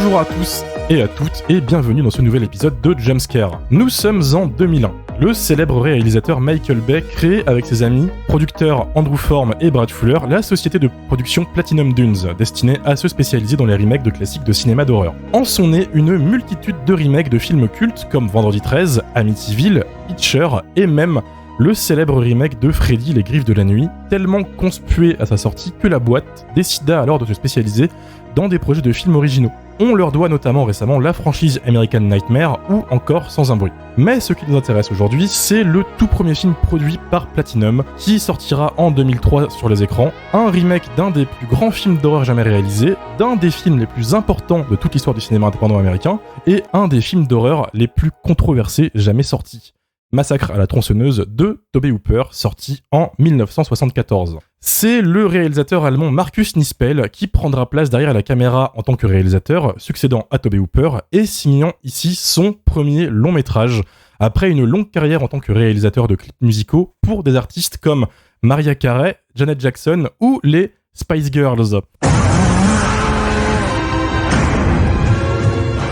Bonjour à tous et à toutes et bienvenue dans ce nouvel épisode de Jumpscare. Nous sommes en 2001. Le célèbre réalisateur Michael Bay crée avec ses amis, producteurs Andrew Form et Brad Fuller, la société de production Platinum Dunes, destinée à se spécialiser dans les remakes de classiques de cinéma d'horreur. En sont nés une multitude de remakes de films cultes comme Vendredi 13, Amityville, Hitcher et même le célèbre remake de Freddy les Griffes de la Nuit, tellement conspué à sa sortie que la boîte décida alors de se spécialiser dans des projets de films originaux. On leur doit notamment récemment la franchise American Nightmare ou encore Sans un bruit. Mais ce qui nous intéresse aujourd'hui, c'est le tout premier film produit par Platinum qui sortira en 2003 sur les écrans, un remake d'un des plus grands films d'horreur jamais réalisés, d'un des films les plus importants de toute l'histoire du cinéma indépendant américain et un des films d'horreur les plus controversés jamais sortis. Massacre à la tronçonneuse de Tobe Hooper, sorti en 1974. C'est le réalisateur allemand Markus Nispel qui prendra place derrière la caméra en tant que réalisateur, succédant à Tobe Hooper et signant ici son premier long métrage, après une longue carrière en tant que réalisateur de clips musicaux pour des artistes comme Mariah Carey, Janet Jackson ou les Spice Girls.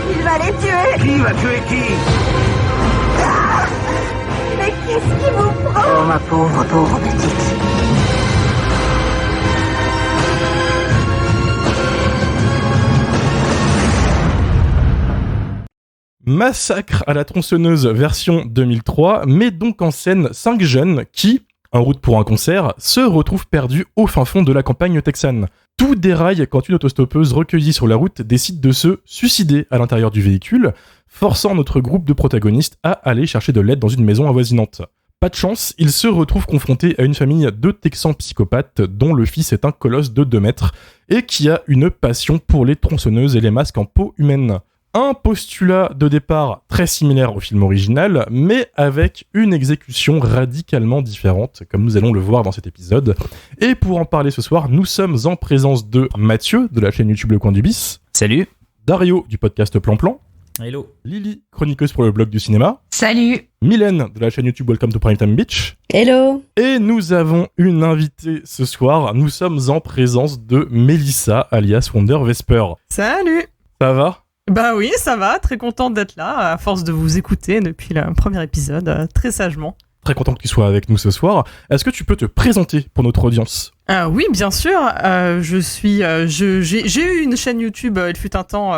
Il va les tuer! Qui va tuer qui? Mais qu'est-ce qui vous prend? Oh, ma pauvre petite. Massacre à la tronçonneuse version 2003 met donc en scène 5 jeunes qui, en route pour un concert, se retrouvent perdus au fin fond de la campagne texane. Tout déraille quand une autostoppeuse recueillie sur la route décide de se suicider à l'intérieur du véhicule, forçant notre groupe de protagonistes à aller chercher de l'aide dans une maison avoisinante. Pas de chance, ils se retrouvent confrontés à une famille de Texans psychopathes dont le fils est un colosse de 2 mètres et qui a une passion pour les tronçonneuses et les masques en peau humaine. Un postulat de départ très similaire au film original, mais avec une exécution radicalement différente, comme nous allons le voir dans cet épisode. Et pour en parler ce soir, nous sommes en présence de Mathieu, de la chaîne YouTube Le Coin du Bis. Salut. Dario, du podcast Plan Plan. Hello. Lily, chroniqueuse pour le blog du cinéma. Salut. Mylène, de la chaîne YouTube Welcome to Primetime Beach. Hello. Et nous avons une invitée ce soir. Nous sommes en présence de Mélissa, alias Wonder Vesper. Salut. Ça va ? Bah oui, ça va, très contente d'être là, à force de vous écouter depuis le premier épisode, très sagement. Très content que tu sois avec nous ce soir. Est-ce que tu peux te présenter pour notre audience ? Oui, bien sûr, j'ai eu une chaîne YouTube, il fut un temps,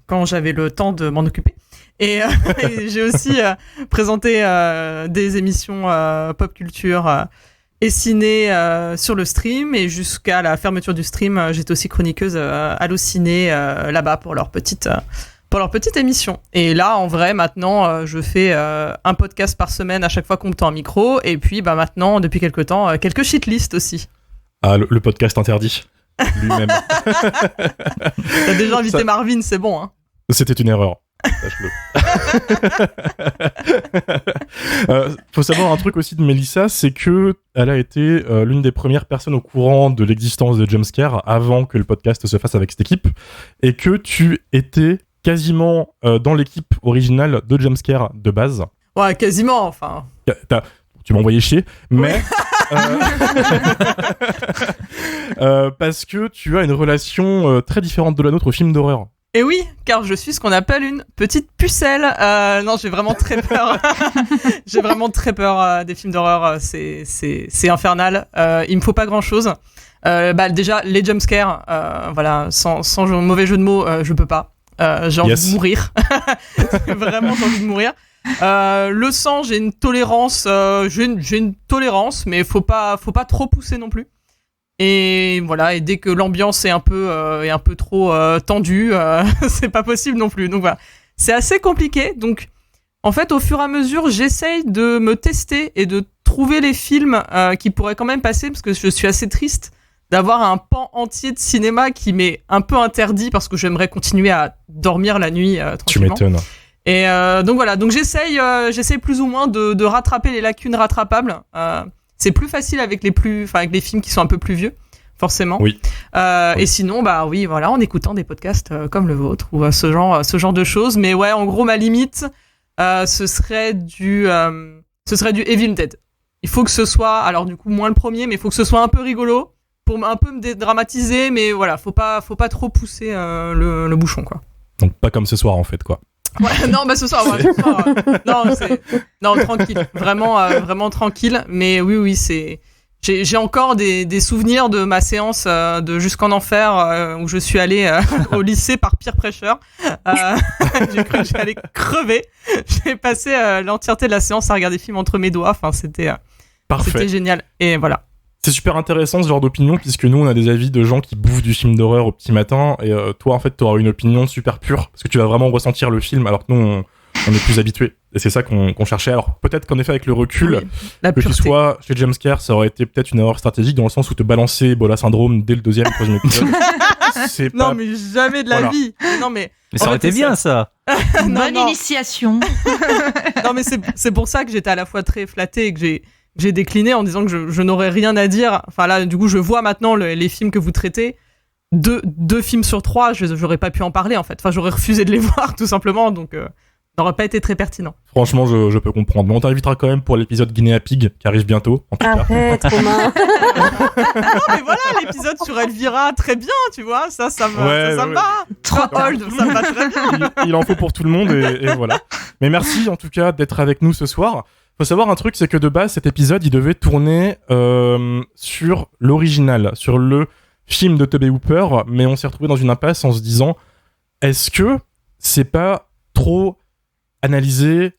quand j'avais le temps de m'en occuper. Et j'ai aussi présenté des émissions pop culture et ciné sur le stream, et jusqu'à la fermeture du stream, j'étais aussi chroniqueuse Allociné là-bas pour leur petite émission. Et là, en vrai, maintenant, je fais un podcast par semaine à chaque fois qu'on me tend un micro, et puis bah maintenant, depuis quelques temps, quelques shitlists aussi. Ah, le podcast interdit lui-même. T'as déjà invité Marvin, c'est bon, hein. C'était une erreur. Sache-le. Faut savoir un truc aussi de Mélissa, c'est que elle a été l'une des premières personnes au courant de l'existence de Jumpscare avant que le podcast se fasse avec cette équipe, et que tu étais quasiment dans l'équipe originale de Jumpscare de base. Ouais, quasiment, enfin. Tu m'as envoyé chier, mais parce que tu as une relation très différente de la nôtre au film d'horreur. Et oui, car je suis ce qu'on appelle une petite pucelle. Non, j'ai vraiment très peur. J'ai vraiment très peur des films d'horreur. C'est infernal. Il me faut pas grand-chose. Déjà, les jumpscares, voilà, sans mauvais jeu de mots, je peux pas. J'ai envie de mourir. Vraiment, j'ai envie de mourir. Le sang, j'ai une tolérance. J'ai une tolérance, mais faut pas trop pousser non plus. Et voilà, et dès que l'ambiance est un peu trop tendue, c'est pas possible non plus. Donc voilà, c'est assez compliqué. Donc en fait, au fur et à mesure, j'essaye de me tester et de trouver les films qui pourraient quand même passer, parce que je suis assez triste d'avoir un pan entier de cinéma qui m'est un peu interdit, parce que j'aimerais continuer à dormir la nuit tranquillement. Tu m'étonnes. Et donc voilà, donc j'essaye plus ou moins de rattraper les lacunes rattrapables. C'est plus facile avec les films qui sont un peu plus vieux, forcément. Oui. Et sinon, bah oui, voilà, en écoutant des podcasts comme le vôtre ou ce genre de choses. Mais ouais, en gros, ma limite, ce serait du Evil Dead. Il faut que ce soit, alors du coup moins le premier, mais il faut que ce soit un peu rigolo pour un peu me dédramatiser, mais voilà, faut pas trop pousser le bouchon, quoi. Donc pas comme ce soir en fait quoi. Ouais, non, ce soir, non, tranquille, vraiment tranquille. Mais oui, j'ai encore des souvenirs de ma séance de Jusqu'en Enfer où je suis allée au lycée par peer pressure. J'ai cru que j'allais crever. J'ai passé l'entièreté de la séance à regarder des films entre mes doigts. Enfin, c'était génial. Et voilà. C'est super intéressant ce genre d'opinion puisque nous on a des avis de gens qui bouffent du film d'horreur au petit matin et toi en fait t'auras une opinion super pure parce que tu vas vraiment ressentir le film alors que nous on est plus habitués et c'est ça qu'on cherchait. Alors peut-être qu'en effet avec le recul que tu sois chez Jumpscare ça aurait été peut-être une erreur stratégique dans le sens où te balancer Ebola Syndrome dès le deuxième troisième épisode. Non mais jamais de la vie. Non mais ça aurait été bien ça. Bonne initiation. Non mais c'est pour ça que j'étais à la fois très flattée et que j'ai décliné en disant que je n'aurais rien à dire. Enfin là, du coup, je vois maintenant les films que vous traitez. Deux films sur 3, j'aurais pas pu en parler en fait. Enfin, j'aurais refusé de les voir tout simplement, donc ça n'aurait pas été très pertinent. Franchement, je peux comprendre. Mais on t'invitera quand même pour l'épisode Guinea Pig qui arrive bientôt. En tout cas. Arrête, Romain. Non, mais voilà, l'épisode sur Elvira, très bien, tu vois. Ça me va. Trop old, ça me va très bien. Il en faut pour tout le monde et voilà. Mais merci en tout cas d'être avec nous ce soir. Faut savoir un truc, c'est que de base, cet épisode, il devait tourner sur l'original, sur le film de Tobe Hooper, mais on s'est retrouvé dans une impasse en se disant, est-ce que c'est pas trop analysé,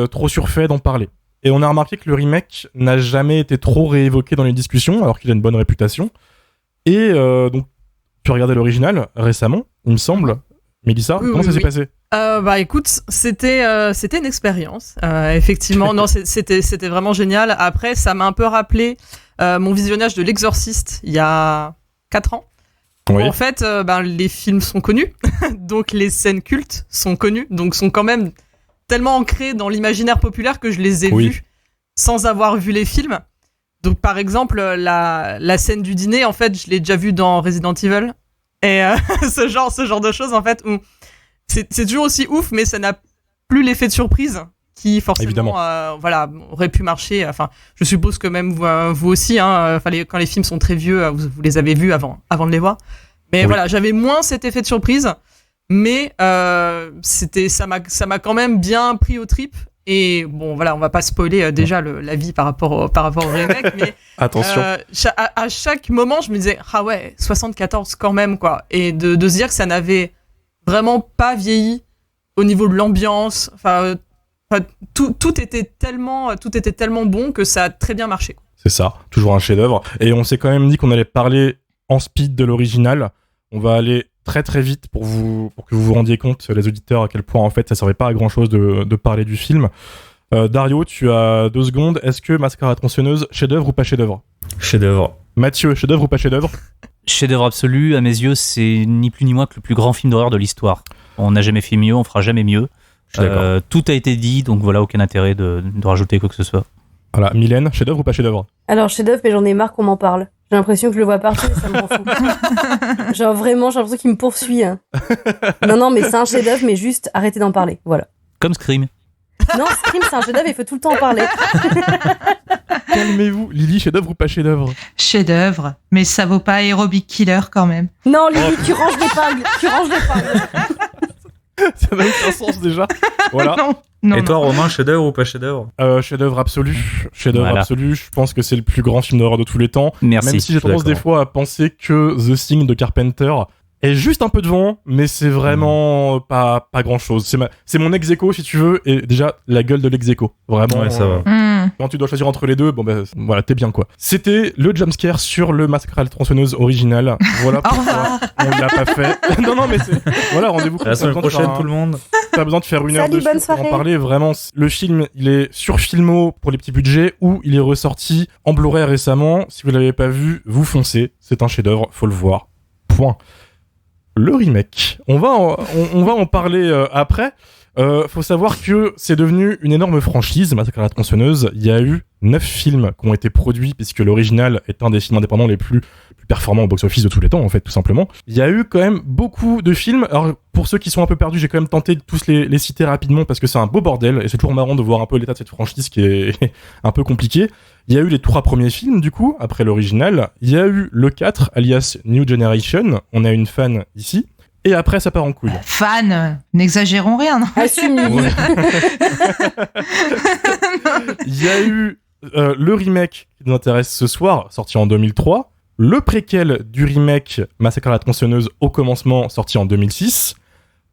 trop surfait d'en parler ? Et on a remarqué que le remake n'a jamais été trop réévoqué dans les discussions, alors qu'il a une bonne réputation. Et donc, tu as regardé l'original récemment, il me semble. Mélissa, comment ça s'est passé ? Écoute, c'était une expérience, effectivement. Non, c'était vraiment génial. Après, ça m'a un peu rappelé mon visionnage de L'Exorciste il y a 4 ans. Oui. En fait, les films sont connus, donc les scènes cultes sont connues, donc sont quand même tellement ancrées dans l'imaginaire populaire que je les ai vues sans avoir vu les films. Donc, par exemple, la scène du dîner, en fait, je l'ai déjà vue dans Resident Evil. Et ce genre de choses, en fait, où c'est toujours aussi ouf, mais ça n'a plus l'effet de surprise qui, forcément, aurait pu marcher. Enfin, je suppose que même vous aussi, quand les films sont très vieux, vous les avez vus avant de les voir. Mais voilà, j'avais moins cet effet de surprise, mais ça m'a quand même bien pris aux tripes. Et bon, voilà, on va pas spoiler déjà l'avis par rapport au remake, mais attention. À chaque moment, je me disais, ah ouais, 74 quand même, quoi. Et de se dire que ça n'avait vraiment pas vieilli au niveau de l'ambiance. Enfin, tout était tellement bon que ça a très bien marché, quoi. C'est ça, toujours un chef-d'œuvre. Et on s'est quand même dit qu'on allait parler en speed de l'original. On va aller très très vite pour que vous vous rendiez compte, les auditeurs, à quel point en fait ça servait pas à grand chose de parler du film. Dario, tu as 2 secondes. Est-ce que Massacre à la tronçonneuse, chef-d'œuvre ou pas chef-d'œuvre ? Chef-d'œuvre. Mathieu, chef-d'œuvre ou pas chef-d'œuvre ? Chef-d'œuvre absolu, à mes yeux, c'est ni plus ni moins que le plus grand film d'horreur de l'histoire. On n'a jamais fait mieux, on fera jamais mieux. Tout a été dit, donc voilà, aucun intérêt de rajouter quoi que ce soit. Voilà, Mylène, chef-d'œuvre ou pas chef-d'œuvre ? Alors, chef-d'œuvre, mais j'en ai marre qu'on m'en parle. J'ai l'impression que je le vois partout et ça me rend fou. Genre vraiment, j'ai l'impression qu'il me poursuit. Hein. Non, mais c'est un chef-d'œuvre, mais juste arrêtez d'en parler. Voilà. Comme Scream. Non, Scream, c'est un chef-d'œuvre, il faut tout le temps en parler. Calmez-vous. Lily, chef-d'œuvre ou pas chef-d'œuvre ? Chef-d'œuvre, mais ça vaut pas Aerobic Killer quand même. Non, Lily, tu ranges l'épingle. Ça n'a aucun sens déjà. Voilà. Non, et toi, Romain, chef-d'œuvre ou pas chef-d'œuvre ? Chef-d'œuvre absolu. Chef-d'œuvre absolu. Je pense que c'est le plus grand film d'horreur de tous les temps. Merci. Même si j'ai tendance des fois à penser que The Thing de Carpenter est juste un peu devant, mais c'est vraiment pas grand-chose. C'est mon ex-aequo, si tu veux, et déjà, la gueule de l'ex-aequo. Vraiment. Ouais, ça va. Quand tu dois choisir entre les deux, voilà, t'es bien, quoi. C'était le jumpscare sur le Massacre à la tronçonneuse original. Voilà pourquoi on l'a pas fait. non, mais voilà, rendez-vous la semaine prochaine, tout le monde. T'as besoin de faire 1 heure Salut, dessus pour en parler. Vraiment, le film, il est sur Filmo pour les petits budgets, ou il est ressorti en Blu-ray récemment. Si vous l'avez pas vu, vous foncez. C'est un chef-d'œuvre, faut le voir. Point. Le remake. On va en parler après. Faut savoir que c'est devenu une énorme franchise, Massacre à la tronçonneuse. Il y a eu 9 films qui ont été produits, puisque l'original est un des films indépendants les plus performants au box-office de tous les temps, en fait, tout simplement. Il y a eu quand même beaucoup de films. Alors, pour ceux qui sont un peu perdus, j'ai quand même tenté de tous les citer rapidement, parce que c'est un beau bordel, et c'est toujours marrant de voir un peu l'état de cette franchise qui est un peu compliqué. Il y a eu les 3 premiers films, du coup, après l'original. Il y a eu le 4, alias New Generation. On a une fan ici. Et après, ça part en couille. Fan, n'exagérons rien. Non Assume, Lily. Il y a eu le remake qui nous intéresse ce soir, sorti en 2003. Le préquel du remake Massacre à la tronçonneuse au commencement, sorti en 2006.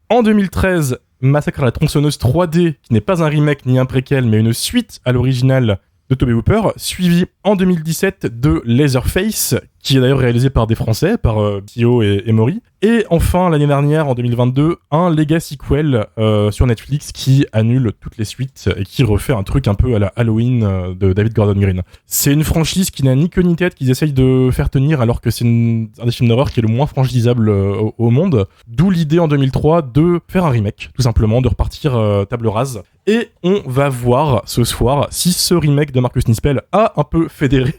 En 2013, Massacre à la tronçonneuse 3D, qui n'est pas un remake ni un préquel, mais une suite à l'original de Tobe Hooper, suivi en 2017 de Leatherface, qui est d'ailleurs réalisé par des Français, par Thio et Maury. Et enfin, l'année dernière, en 2022, un Legacy sequel sur Netflix qui annule toutes les suites et qui refait un truc un peu à la Halloween de David Gordon Green. C'est une franchise qui n'a ni queue ni tête, qu'ils essayent de faire tenir alors que c'est un des films d'horreur qui est le moins franchisable au monde. D'où l'idée en 2003 de faire un remake, tout simplement, de repartir table rase. Et on va voir ce soir si ce remake de Marcus Nispel a un peu fédéré,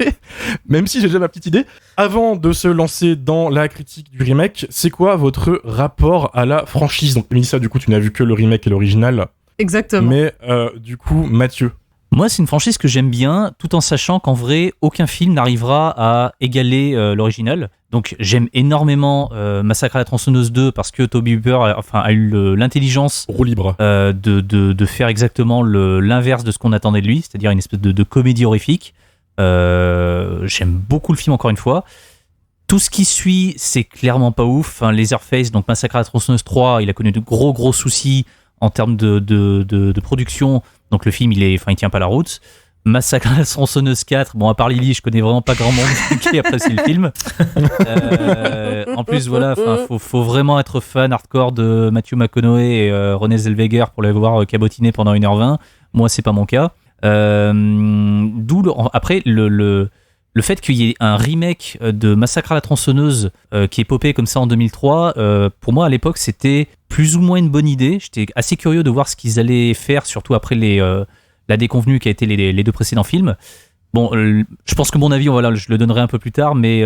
même si j'ai déjà ma petite idée. Avant de se lancer dans la critique du remake, c'est quoi votre rapport à la franchise ? Donc Mélissa, du coup, tu n'as vu que le remake et l'original. Exactement. Mais du coup, Mathieu. Moi, c'est une franchise que j'aime bien, tout en sachant qu'en vrai, aucun film n'arrivera à égaler l'original. Donc, j'aime énormément Massacre à la tronçonneuse 2 parce que Tobe Hooper a eu l'intelligence Roue libre. de faire exactement l'inverse de ce qu'on attendait de lui, c'est-à-dire une espèce de comédie horrifique. J'aime beaucoup le film, encore une fois. Tout ce qui suit, c'est clairement pas ouf. Enfin, Leatherface, donc Massacre à la tronçonneuse 3, il a connu de gros soucis en termes de production. Donc le film, il tient pas la route. Massacre à la tronçonneuse 4, bon, à part Lily, je connais vraiment pas grand monde qui apprécie le film. En plus, voilà, faut vraiment être fan hardcore de Matthew McConaughey et Renée Zellweger pour les voir cabotiner pendant 1h20. Moi, c'est pas mon cas. Après, le fait qu'il y ait un remake de Massacre à la tronçonneuse qui est popé comme ça en 2003, pour moi, à l'époque, c'était plus ou moins une bonne idée. J'étais assez curieux de voir ce qu'ils allaient faire, surtout après la déconvenue qui a été les deux précédents films. Bon, je pense que mon avis, je le donnerai un peu plus tard, mais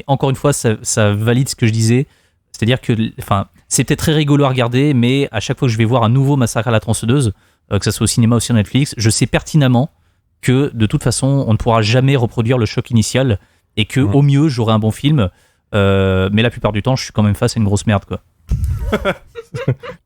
encore une fois, ça valide ce que je disais. C'est-à-dire que c'est peut-être très rigolo à regarder, mais à chaque fois que je vais voir un nouveau Massacre à la tronçonneuse, que ça soit au cinéma ou sur Netflix, je sais pertinemment que de toute façon, on ne pourra jamais reproduire le choc initial et que au mieux, j'aurai un bon film. Mais la plupart du temps, je suis quand même face à une grosse merde, quoi.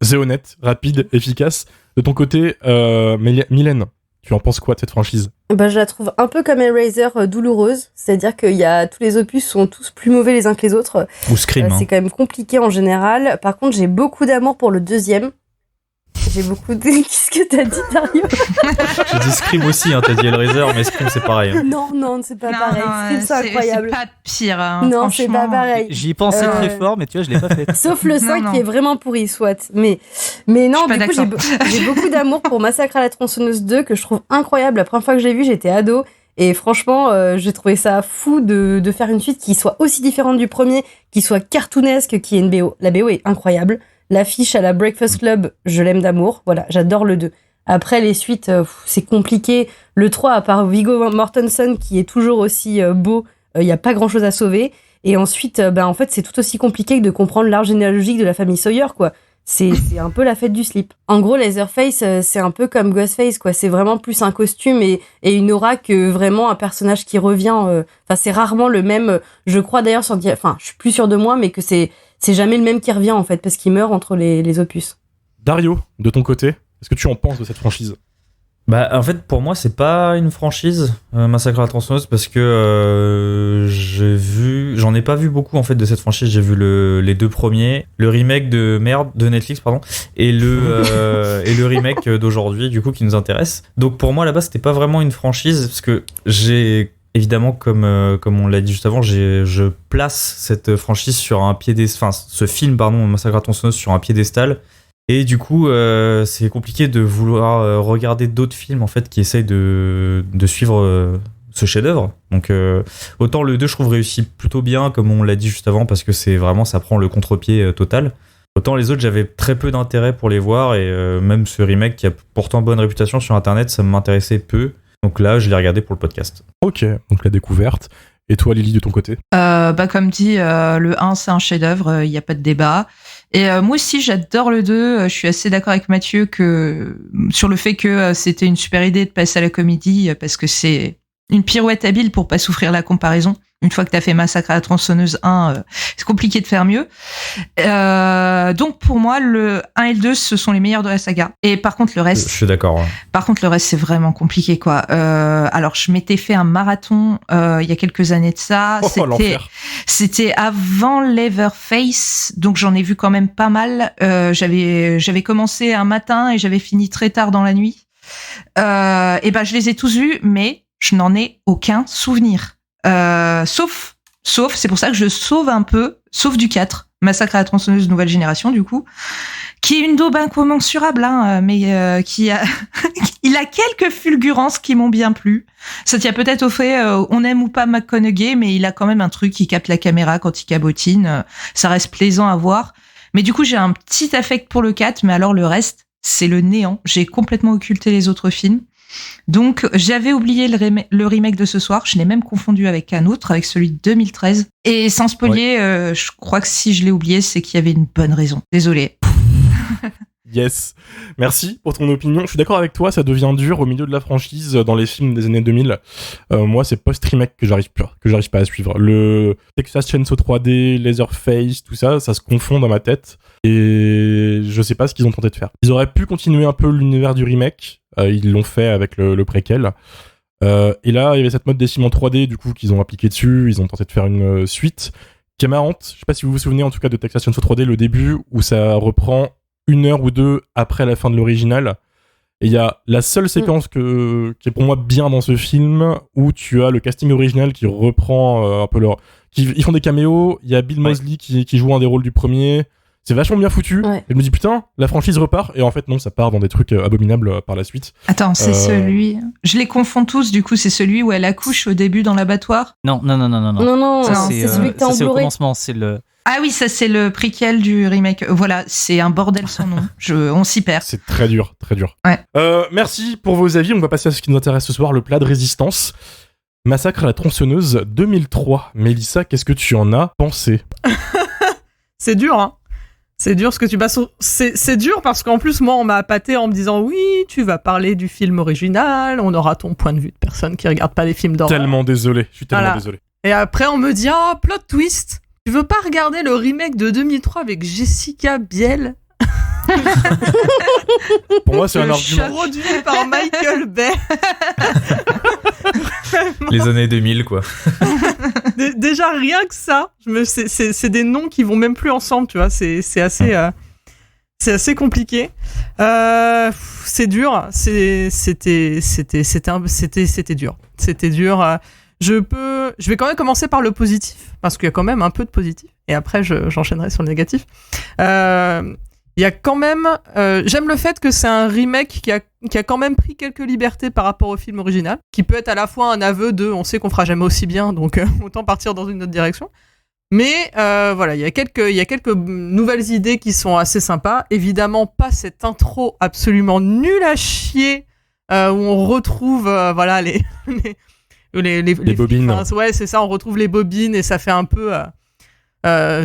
C'est honnête, rapide, efficace. De ton côté, Mylène, tu en penses quoi de cette franchise ? Je la trouve un peu comme Hellraiser, douloureuse. C'est-à-dire que tous les opus sont tous plus mauvais les uns que les autres. Ou Scream. C'est quand même compliqué en général. Par contre, j'ai beaucoup d'amour pour le deuxième. J'ai beaucoup de... Qu'est-ce que t'as dit, Dario ? J'ai dit Scream aussi, t'as dit Hellraiser, mais Scream c'est pareil. Non, c'est pas pareil. Scream, c'est incroyable. C'est pas pire. Non, c'est pas pareil. J'y pensais très fort, mais tu vois, je l'ai pas fait. Sauf le 5 qui est vraiment pourri, soit. Mais non, du coup, j'ai beaucoup d'amour pour Massacre à la tronçonneuse 2, que je trouve incroyable. La première fois que je l'ai vu, j'étais ado. Et franchement, j'ai trouvé ça fou de faire une suite qui soit aussi différente du premier, qui soit cartoonesque, qui ait une BO. La BO est incroyable. L'affiche à la Breakfast Club, je l'aime d'amour. Voilà, j'adore le 2. Après, les suites, c'est compliqué. Le 3, à part Viggo Mortensen, qui est toujours aussi beau, il n'y a pas grand-chose à sauver. Et ensuite, en fait, c'est tout aussi compliqué que de comprendre l'arbre généalogique de la famille Sawyer, quoi. C'est un peu la fête du slip. En gros, Leatherface, c'est un peu comme Ghostface, quoi. C'est vraiment plus un costume et une aura que vraiment un personnage qui revient. C'est rarement le même. Je crois d'ailleurs, je suis plus sûre de moi, mais que c'est jamais le même qui revient, en fait, parce qu'il meurt entre les opus. Dario, de ton côté, qu'est-ce que tu en penses de cette franchise ? En fait, pour moi, c'est pas une franchise, Massacre à la tronçonneuse, parce que j'en ai pas vu beaucoup en fait de cette franchise. J'ai vu les deux premiers, le remake de Netflix, pardon, et le remake d'aujourd'hui, du coup, qui nous intéresse. Donc pour moi, là-bas, c'était pas vraiment une franchise, parce que j'ai évidemment, comme on l'a dit juste avant, je place cette franchise sur un piédestal, ce film, Massacre à la tronçonneuse, sur un piédestal. Et du coup, c'est compliqué de vouloir regarder d'autres films en fait qui essayent de suivre ce chef-d'œuvre. Donc, autant le 2, je trouve réussi plutôt bien, comme on l'a dit juste avant, parce que c'est vraiment, ça prend le contre-pied total. Autant les autres, j'avais très peu d'intérêt pour les voir, et même ce remake qui a pourtant bonne réputation sur Internet, ça m'intéressait peu. Donc là, je l'ai regardé pour le podcast. Ok, donc la découverte. Et toi, Lily, de ton côté ? Comme dit, le 1, c'est un chef-d'œuvre, il n'y a pas de débat. Et moi aussi, j'adore le 2. Je suis assez d'accord avec Mathieu sur le fait que c'était une super idée de passer à la comédie, parce que une pirouette habile pour pas souffrir la comparaison. Une fois que t'as fait Massacre à la tronçonneuse 1, c'est compliqué de faire mieux. Donc pour moi, le 1 et le 2, ce sont les meilleurs de la saga. Et par contre, le reste... Je suis d'accord. Ouais. Par contre, le reste, c'est vraiment compliqué, quoi. Alors, je m'étais fait un marathon il y a quelques années de ça. C'était avant Leatherface, donc j'en ai vu quand même pas mal. J'avais commencé un matin et j'avais fini très tard dans la nuit. Et ben, je les ai tous vus, mais je n'en ai aucun souvenir. Sauf, c'est pour ça que je sauve un peu, sauf du 4, Massacre à la tronçonneuse nouvelle génération, du coup, qui est une daube incommensurable, hein, mais il a quelques fulgurances qui m'ont bien plu. Ça tient peut-être au fait, on aime ou pas McConaughey, mais il a quand même un truc qui capte la caméra quand il cabotine, ça reste plaisant à voir. Mais du coup, j'ai un petit affect pour le 4, mais alors le reste, c'est le néant. J'ai complètement occulté les autres films. Donc, j'avais oublié le remake de ce soir. Je l'ai même confondu avec un autre, avec celui de 2013. Et sans spoiler, je crois que si je l'ai oublié, c'est qu'il y avait une bonne raison. Désolé. Yes. Merci pour ton opinion. Je suis d'accord avec toi, ça devient dur au milieu de la franchise dans les films des années 2000. Moi, c'est post-remake que j'arrive pas à suivre. Le Texas Chainsaw 3D, Leatherface, tout ça, ça se confond dans ma tête. Et je sais pas ce qu'ils ont tenté de faire. Ils auraient pu continuer un peu l'univers du remake. Ils l'ont fait avec le préquel. Et là, il y avait cette mode des films en 3D, du coup, qu'ils ont appliqué dessus. Ils ont tenté de faire une suite qui est marrante. Je sais pas si vous vous souvenez, en tout cas, de Texas Chainsaw 3D, le début, où ça reprend 1 heure ou 2 après la fin de l'original. Et il y a la seule séquence qui est pour moi bien dans ce film, où tu as le casting original qui reprend un peu leur... Ils font des caméos, il y a Bill Moseley qui joue un des rôles du premier. C'est vachement bien foutu. Ouais. Et je me dis, putain, la franchise repart. Et en fait, non, ça part dans des trucs abominables par la suite. Attends, c'est celui... Je les confonds tous, du coup, c'est celui où elle accouche au début dans l'abattoir. Non. Non, ça, c'est celui que t'as en c'est au Blu-ray. commencement, c'est le... Ah oui, ça c'est le prequel du remake. Voilà, c'est un bordel sans nom. On s'y perd. C'est très dur, très dur. Ouais. Merci pour vos avis. On va passer à ce qui nous intéresse ce soir, le plat de résistance. Massacre à la tronçonneuse 2003. Mélissa, qu'est-ce que tu en as pensé? C'est dur, hein. C'est dur ce que tu passes. C'est dur parce qu'en plus, moi, on m'a appâté en me disant oui, tu vas parler du film original, on aura ton point de vue de personne qui regarde pas les films d'horreur. Tellement désolé, je suis tellement désolé. Et après, on me dit plot twist. Tu veux pas regarder le remake de 2003 avec Jessica Biel? Pour moi, c'est un argument. Produit par Michael Bay. Les années 2000, quoi. Déjà, rien que ça, c'est des noms qui vont même plus ensemble, tu vois. C'est assez compliqué. C'est dur. C'était dur. C'était dur. Je vais quand même commencer par le positif, parce qu'il y a quand même un peu de positif, et après j'enchaînerai sur le négatif. Il y a quand même... j'aime le fait que c'est un remake qui a quand même pris quelques libertés par rapport au film original, qui peut être à la fois un aveu de « on sait qu'on fera jamais aussi bien, donc autant partir dans une autre direction ». Mais voilà, il y a quelques nouvelles idées qui sont assez sympas. Évidemment, pas cette intro absolument nulle à chier, où on retrouve voilà, les bobines. Enfin, ouais, c'est ça, on retrouve les bobines et ça fait un peu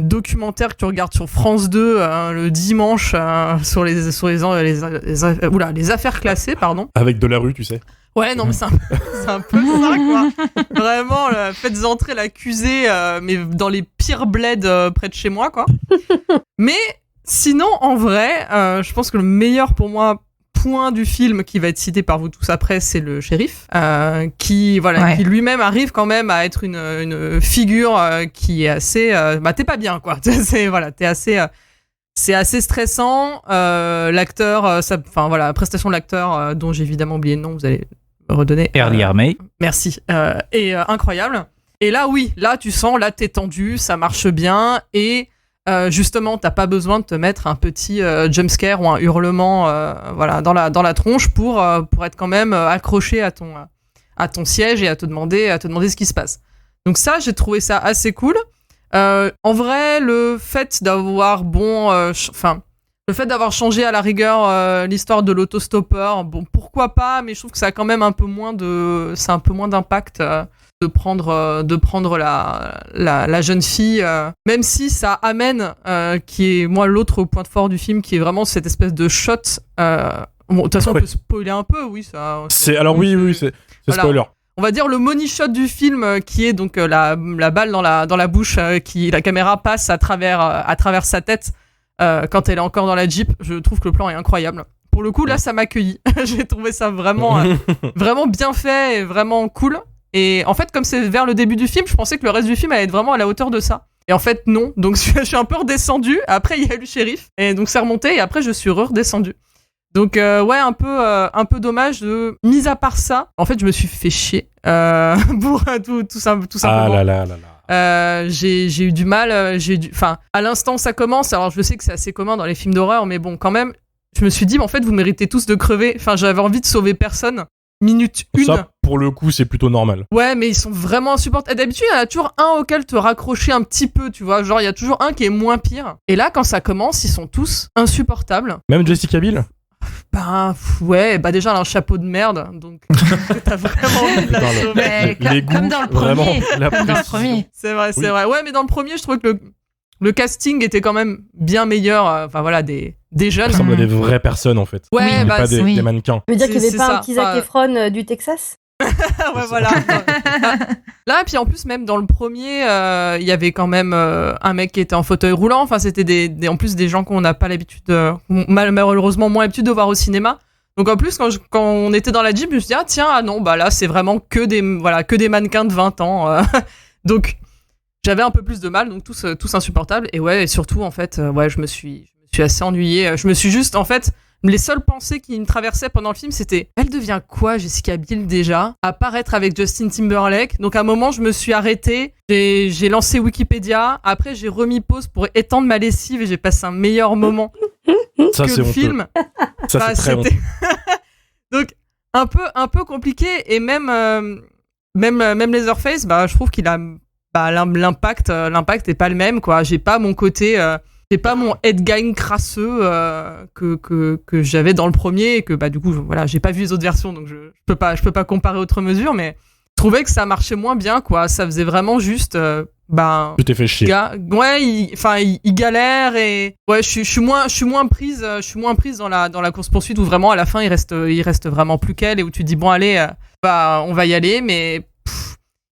documentaire que tu regardes sur France 2 le dimanche sur les affaires classées, pardon. Avec de la rue, tu sais. Ouais, non, mais c'est un peu ça, quoi. Vraiment, faites entrer l'accusé, mais dans les pires bleds près de chez moi, quoi. Mais sinon, en vrai, je pense que le meilleur pour moi point du film qui va être cité par vous tous après, c'est le shérif, qui lui-même arrive quand même à être une figure qui est assez... t'es pas bien, quoi. C'est assez stressant. L'acteur, la prestation de l'acteur, dont j'ai évidemment oublié le nom, vous allez redonner. Early Armey. Merci. Et incroyable. Et là, oui, là, tu sens, là, t'es tendu, ça marche bien, et... justement, t'as pas besoin de te mettre un petit jumpscare ou un hurlement dans la tronche pour être quand même accroché à ton siège et à te demander ce qui se passe. Donc ça, j'ai trouvé ça assez cool. En vrai, le fait d'avoir changé à la rigueur l'histoire de l'autostoppeur, bon, pourquoi pas, mais je trouve que ça a quand même un peu moins d'impact. De prendre la jeune fille, même si ça amène, qui est moi l'autre point fort du film, qui est vraiment cette espèce de shot. Bon, de toute façon, on peut spoiler un peu, oui, ça. Oui, c'est voilà. Spoiler. on va dire le money shot du film, qui est donc la balle dans la bouche, la caméra passe à travers sa tête quand elle est encore dans la Jeep. Je trouve que le plan est incroyable. Pour le coup, là, ça m'a accueilli. J'ai trouvé ça vraiment, vraiment bien fait et vraiment cool. Et en fait, comme c'est vers le début du film, je pensais que le reste du film allait être vraiment à la hauteur de ça. Et en fait, non. Donc, je suis un peu redescendu. Après, il y a eu le shérif. Et donc, c'est remonté. Et après, je suis redescendu. Donc, ouais, un peu dommage de... Mis à part ça, en fait, je me suis fait chier. Pour tout simplement. Ah là là là là. J'ai eu du mal. Enfin, à l'instant où ça commence, alors je sais que c'est assez commun dans les films d'horreur, mais bon, quand même, je me suis dit, mais en fait, vous méritez tous de crever. Enfin, j'avais envie de sauver personne. Minute 1. Ça, pour le coup, c'est plutôt normal. Ouais, mais ils sont vraiment insupportables. D'habitude, il y en a toujours un auquel te raccrocher un petit peu, tu vois. Genre, il y a toujours un qui est moins pire. Et là, quand ça commence, ils sont tous insupportables. Même Jessica Biel ? Bah, ouais, bah déjà, elle a un chapeau de merde. Donc, t'as vraiment envie de la sauver. Comme dans le premier. Comme dans le premier. C'est vrai, c'est vrai. Ouais, mais dans le premier, je trouve que le casting était quand même bien meilleur. Enfin, voilà, des jeunes. Ça ressemble à des vraies personnes, en fait. Ouais, bah, pas des mannequins. Tu veux dire qu'il n'y avait pas ça. un petit Zac Efron du Texas ? Ouais, voilà. Là, puis en plus, même dans le premier, il y avait quand même un mec qui était en fauteuil roulant. Enfin, c'était en plus des gens qu'on n'a pas l'habitude, malheureusement moins l'habitude de voir au cinéma. Donc en plus, quand on était dans la Jeep, je me suis dit, non, bah là, c'est vraiment que des mannequins de 20 ans. Donc, j'avais un peu plus de mal, donc tous insupportables. Et ouais, et surtout, en fait, je me suis assez ennuyée. Je me suis juste, en fait... Les seules pensées qui me traversaient pendant le film, c'était elle devient quoi, Jessica Biel, déjà ? Apparaître avec Justin Timberlake. Donc à un moment, je me suis arrêtée, j'ai lancé Wikipédia, après j'ai remis pause pour étendre ma lessive et j'ai passé un meilleur moment ça, que c'est le honteux. film. Ça, c'est très honteux. Donc un peu compliqué, et même Leatherface, bah je trouve qu'il a l'impact est pas le même, quoi. J'ai pas mon côté j'ai pas mon headgang crasseux que j'avais dans le premier, et que bah du coup j'ai pas vu les autres versions, donc je peux pas comparer autre mesure, mais je trouvais que ça marchait moins bien, quoi. Ça faisait vraiment juste tu t'es fait chier. Il galère, et ouais, je suis moins prise dans la course poursuite, où vraiment à la fin il reste vraiment plus qu'elle, et où tu te dis bon allez, on va y aller, mais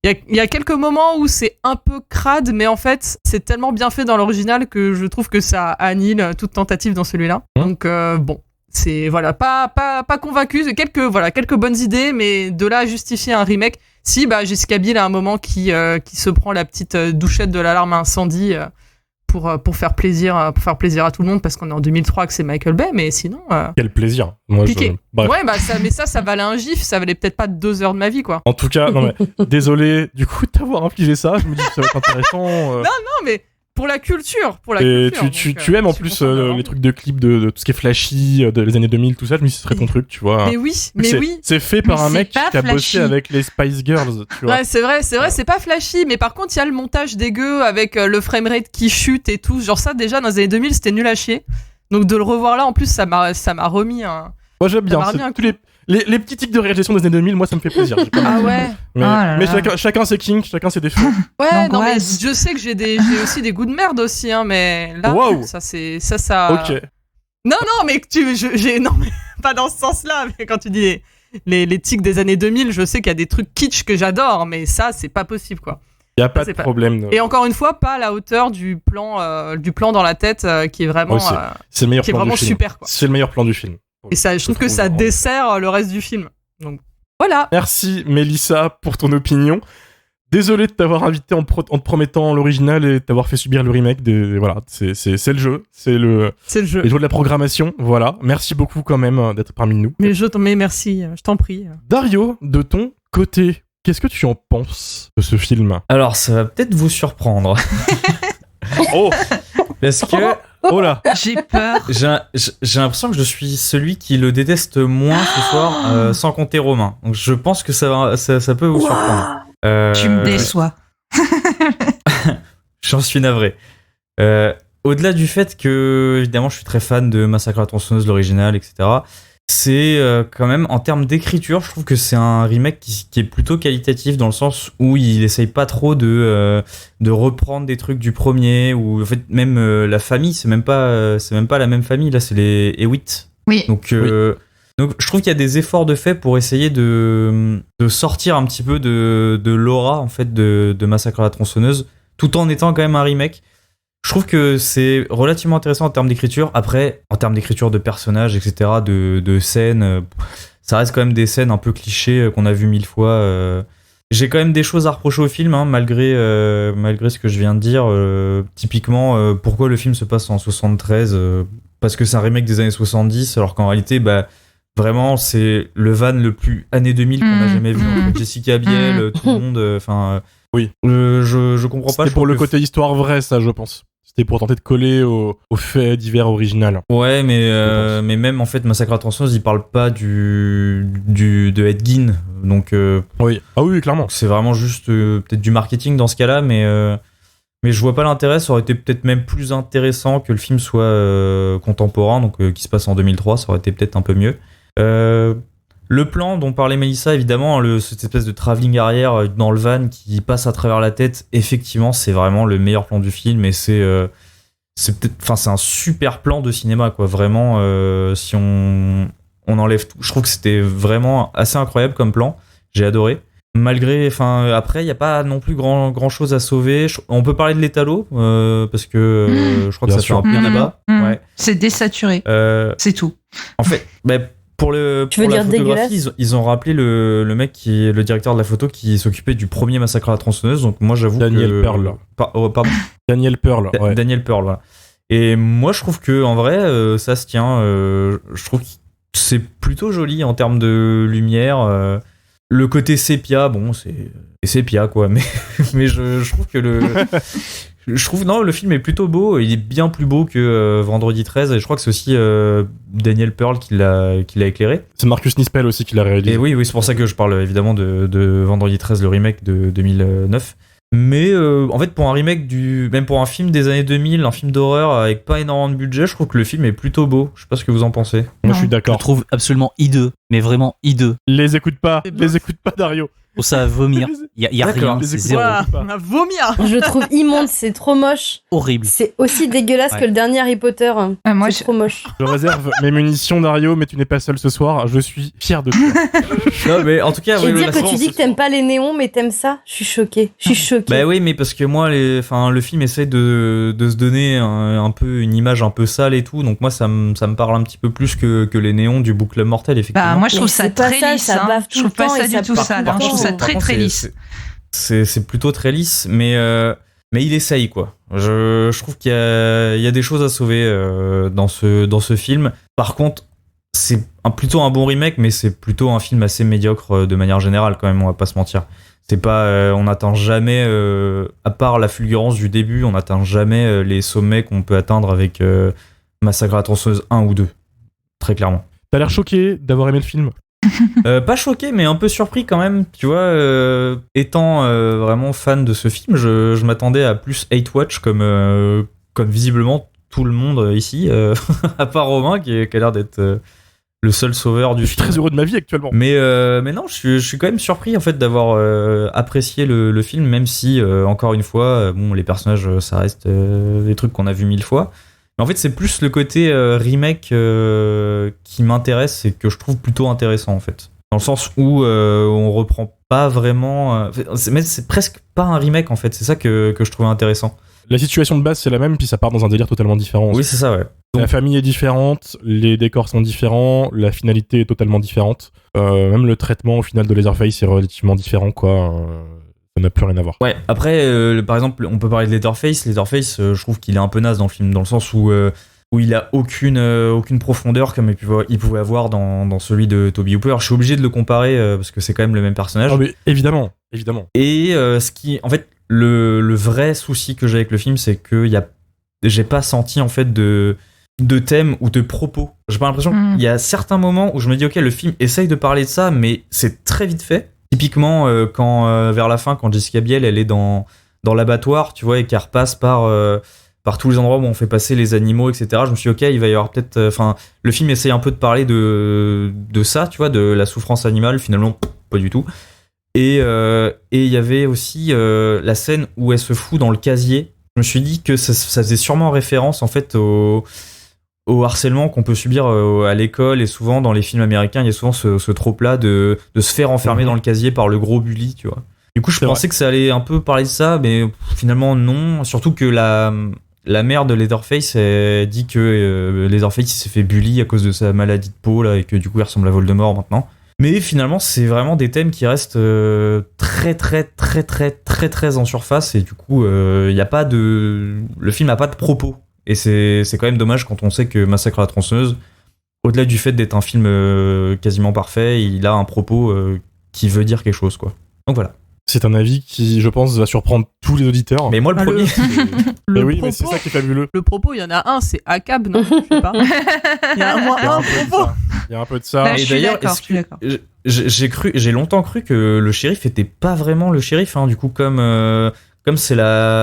il y a quelques moments où c'est un peu crade, mais en fait, c'est tellement bien fait dans l'original que je trouve que ça annule toute tentative dans celui-là. Donc, bon, c'est, pas convaincu. C'est quelques bonnes idées, mais de là à justifier un remake, si, Jessica Biel a un moment qui se prend la petite douchette de l'alarme à incendie pour faire plaisir à tout le monde, parce qu'on est en 2003 que c'est Michael Bay, mais sinon... Quel plaisir. Bref. Ouais, mais ça valait un gif, ça valait peut-être pas 2 heures de ma vie, quoi. En tout cas, non mais, désolé du coup de t'avoir infligé ça, je me dis que ça va être intéressant. Non, mais pour la culture. Et tu aimes en plus les trucs de clips de tout ce qui est flashy, les années 2000, tout ça, je me dis que ce serait ton truc, tu vois. Mais oui. C'est fait par un mec qui a bossé avec les Spice Girls, tu vois. Ouais, c'est vrai, c'est pas flashy, mais par contre, il y a le montage dégueu avec le framerate qui chute et tout. Genre ça, déjà, dans les années 2000, c'était nul à chier. Donc de le revoir là, en plus, ça m'a remis un... Moi, j'aime bien. Tous les petits tics de réalisation des années 2000, moi, ça me fait plaisir. Ah ouais. Mais chacun ses kinks, chacun ses défauts. Ouais, non, mais je sais que j'ai aussi des goûts de merde aussi, hein, mais là, ça. Ok. Non, mais non, mais pas dans ce sens-là. Mais quand tu dis les tics des années 2000, je sais qu'il y a des trucs kitsch que j'adore, mais ça, c'est pas possible, quoi. Il y a pas de problème. Et encore une fois, pas à la hauteur du plan dans la tête, qui est vraiment, c'est le meilleur plan du film. Super, quoi. C'est le meilleur plan du film. Et ça, je trouve que ça dessert le reste du film. Donc voilà. Merci Mélissa pour ton opinion. Désolé de t'avoir invité en te promettant l'original et de t'avoir fait subir le remake. Voilà, c'est le jeu, c'est le jeu. Les jours de la programmation. Voilà, merci beaucoup quand même d'être parmi nous. Mais merci, je t'en prie. Dario, de ton côté, qu'est-ce que tu en penses de ce film ? Alors, ça va peut-être vous surprendre. Oh, parce que oh là, j'ai peur. J'ai l'impression que je suis celui qui le déteste moins ce soir, sans compter Romain. Donc je pense que ça peut vous surprendre. Tu me déçois. J'en suis navré. Au-delà du fait que, évidemment, je suis très fan de Massacre à la tronçonneuse, l'original, etc., c'est quand même, en termes d'écriture, je trouve que c'est un remake qui est plutôt qualitatif, dans le sens où il essaye pas trop de reprendre des trucs du premier, ou en fait même la famille, c'est même pas la même famille, là c'est les Hewitt. Oui. Donc Donc je trouve qu'il y a des efforts de fait pour essayer de sortir un petit peu de l'aura en fait de Massacre à la tronçonneuse, tout en étant quand même un remake. Je trouve que c'est relativement intéressant en termes d'écriture. Après, en termes d'écriture de personnages, etc., de scènes, ça reste quand même des scènes un peu clichés qu'on a vu 1000 fois. J'ai quand même des choses à reprocher au film, hein, malgré ce que je viens de dire. Typiquement, pourquoi le film se passe en 73 parce que c'est un remake des années 70, alors qu'en réalité, vraiment, c'est le van le plus années 2000 qu'on a jamais vu. En fait. Jessica Biel, tout le monde. Oui. Je comprends pas. C'était pour le côté histoire vraie, ça, je pense. C'était pour tenter de coller au fait divers original. Ouais, mais même en fait, Massacre à la tronçonneuse, il parle pas de Ed Gein, donc. Oui. Ah oui, clairement. C'est vraiment juste peut-être du marketing dans ce cas-là, mais je vois pas l'intérêt. Ça aurait été peut-être même plus intéressant que le film soit contemporain, donc qui se passe en 2003. Ça aurait été peut-être un peu mieux. Le plan dont parlait Mélissa, évidemment, cette espèce de travelling arrière dans le van qui passe à travers la tête, effectivement, c'est vraiment le meilleur plan du film et c'est un super plan de cinéma, quoi. Vraiment, si on enlève tout, je trouve que c'était vraiment assez incroyable comme plan. J'ai adoré. Malgré, après, il n'y a pas non plus grand chose à sauver. On peut parler de l'étalo, parce que je crois que ça fait un peu là-bas. Ouais. C'est désaturé. C'est tout. En fait, pour la photographie, ils ont rappelé le mec qui est le directeur de la photo qui s'occupait du premier Massacre à la tronçonneuse. Donc moi, j'avoue Daniel Pearl. Pardon. Daniel Pearl. Ouais. Daniel Pearl, voilà. Et moi, je trouve que en vrai, ça se tient. Je trouve que c'est plutôt joli en termes de lumière. Le côté sépia, bon, c'est sépia, quoi. Mais je trouve que le film est plutôt beau. Il est bien plus beau que Vendredi 13. Et je crois que c'est aussi Daniel Pearl qui l'a éclairé. C'est Marcus Nispel aussi qui l'a réalisé. Et oui, c'est pour ça que je parle évidemment de Vendredi 13, le remake de 2009. Mais en fait, pour un remake même pour un film des années 2000, un film d'horreur avec pas énormément de budget, je trouve que le film est plutôt beau. Je sais pas ce que vous en pensez. Moi, je suis d'accord. Je le trouve absolument hideux, mais vraiment hideux. Les écoute pas, Dario. Pour ça à vomir. Il y a rien, c'est zéro. On a vomir. Je le trouve immonde, c'est trop moche. Horrible. C'est aussi dégueulasse que le dernier Harry Potter. Moi, c'est trop moche. Je réserve mes munitions, Dario, mais tu n'es pas seul ce soir. Je suis fier de toi. Non, mais en tout cas, Et dire que tu dis que t'aimes pas les néons, mais t'aimes ça, je suis choquée. Bah oui, mais parce que moi, le film essaie de se donner un peu une image un peu sale et tout, donc moi, ça me parle un petit peu plus que les néons du Book Club Mortel, effectivement. Bah moi, je trouve ça très lisse. Ça bave je trouve pas ça du tout sale. Je trouve ça très lisse. C'est plutôt très lisse, mais il essaye, quoi. Je trouve qu'il y a des choses à sauver dans ce film. Par contre, c'est plutôt un bon remake, mais c'est plutôt un film assez médiocre de manière générale, quand même, on va pas se mentir. C'est pas, on n'atteint jamais, à part la fulgurance du début, on n'atteint jamais les sommets qu'on peut atteindre avec Massacre à la tronçonneuse 1 ou 2. Très clairement. T'as l'air choqué d'avoir aimé le film. Pas choqué, mais un peu surpris quand même. Tu vois, étant vraiment fan de ce film, je m'attendais à plus Hate Watch comme visiblement tout le monde ici, à part Romain qui a l'air d'être le seul sauveur du film. Je suis très heureux de ma vie actuellement. Mais non, je suis quand même surpris en fait d'avoir apprécié le film, même si encore une fois, les personnages, ça reste des trucs qu'on a vus 1000 fois. Mais en fait, c'est plus le côté remake qui m'intéresse et que je trouve plutôt intéressant en fait. Dans le sens où on reprend pas vraiment. Mais c'est presque pas un remake en fait. C'est ça que je trouvais intéressant. La situation de base c'est la même, puis ça part dans un délire totalement différent. Oui, c'est ça, ouais. La famille est différente, les décors sont différents, la finalité est totalement différente. Même le traitement au final de Leatherface est relativement différent, quoi. Ça n'a plus rien à voir. Ouais, après, par exemple, on peut parler de Leatherface. Leatherface, je trouve qu'il est un peu naze dans le film, dans le sens où il a aucune profondeur comme il pouvait avoir dans celui de Toby Hooper. Je suis obligé de le comparer parce que c'est quand même le même personnage. Ah, mais évidemment. Et en fait, le vrai souci que j'ai avec le film, c'est que j'ai pas senti en fait de thème ou de propos. J'ai pas l'impression qu'il y a certains moments où je me dis ok, le film essaye de parler de ça, mais c'est très vite fait. Typiquement quand vers la fin, quand Jessica Biel elle est dans l'abattoir, tu vois, et qu'elle repasse par tous les endroits où on fait passer les animaux, etc. Je me suis dit ok, il va y avoir peut-être, le film essaye un peu de parler de ça, tu vois, de la souffrance animale. Finalement, pas du tout. Et il y avait aussi la scène où elle se fout dans le casier. Je me suis dit que ça faisait sûrement référence en fait au harcèlement qu'on peut subir à l'école, et souvent dans les films américains, il y a souvent ce trope-là de se faire enfermer dans le casier par le gros bully, tu vois. Du coup, je pensais que ça allait un peu parler de ça, mais finalement non. Surtout que la mère de Leatherface dit que Leatherface s'est fait bully à cause de sa maladie de peau là, et que du coup il ressemble à Voldemort maintenant. Mais finalement, c'est vraiment des thèmes qui restent très en surface, et du coup, y a pas le film n'a pas de propos. Et c'est quand même dommage quand on sait que Massacre à la tronçonneuse, au-delà du fait d'être un film quasiment parfait, il a un propos qui veut dire quelque chose, quoi. Donc voilà. C'est un avis qui, je pense, va surprendre tous les auditeurs. Mais moi, le premier. Mais oui, mais c'est ça qui est fabuleux. Le propos, il y en a un, c'est ACAB, non? Je sais pas. Il y a un propos. Il y a un peu de ça. Bah, Et d'ailleurs, j'ai longtemps cru que le shérif était pas vraiment le shérif, hein, du coup, comme c'est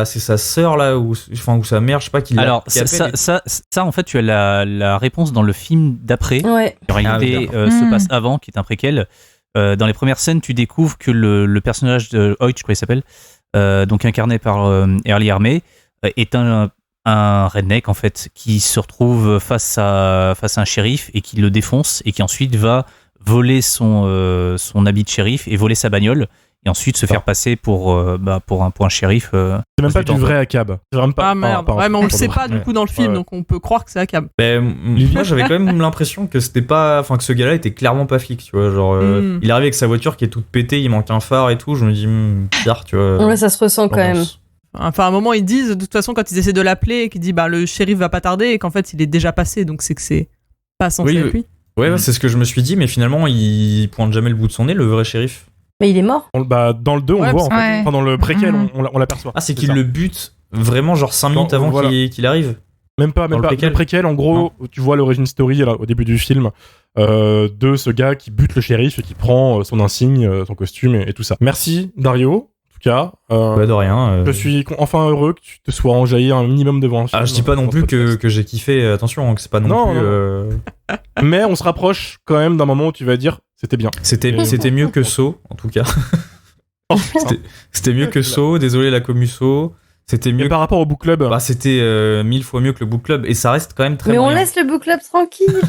sa sœur là, ou sa mère, je sais pas qui l'a. Alors, ça, en fait, tu as la réponse dans le film d'après. Ouais. En réalité, se passe avant, qui est un préquel. Dans les premières scènes, tu découvres que le personnage de Hoyt, je crois qu'il s'appelle, donc incarné par Early Armé, est un redneck en fait, qui se retrouve face à un shérif et qui le défonce, et qui ensuite va voler son habit de shérif et voler sa bagnole, et ensuite se faire passer pour un shérif. C'est même pas du vrai ACAB. C'est vraiment pas. Ah merde. Ouais, mais on le sait pas du coup dans le film, donc on peut croire que c'est ACAB. Moi, j'avais quand même l'impression que c'était pas, enfin que ce gars-là était clairement pas flic, tu vois, genre il arrive avec sa voiture qui est toute pétée, il manque un phare et tout. Je me dis bizarre, tu vois. Ouais, ça se ressent quand même. Enfin, à un moment, ils disent, de toute façon, quand ils essaient de l'appeler, et qu'ils disent, le shérif va pas tarder, et qu'en fait, il est déjà passé, donc c'est que c'est pas censé être lui. Ouais, c'est ce que je me suis dit, mais finalement, il pointe jamais le bout de son nez, le vrai shérif. Mais il est mort. Dans le 2, on le voit, en fait. Enfin, dans le préquel, on l'aperçoit. Ah, c'est qu'il le bute vraiment, genre 5 minutes avant qu'il arrive. Même pas. Le préquel, en gros, tu vois l'origin story là, au début du film de ce gars qui bute le shérif et qui prend son insigne, son costume et tout ça. Merci, Dario. Cas, de rien. Je suis enfin heureux que tu te sois enjaillé un minimum devant un film. Ah, je dis pas non plus que j'ai kiffé, attention, que c'est pas non plus. Mais on se rapproche quand même d'un moment où tu vas dire c'était bien. C'était mieux que Saw, en tout cas. C'était mieux que Saw, désolé la commusso. C'était mieux. Et par rapport au book club, c'était 1000 fois mieux que le book club, et ça reste quand même très Mais moyen. on laisse le book club tranquille.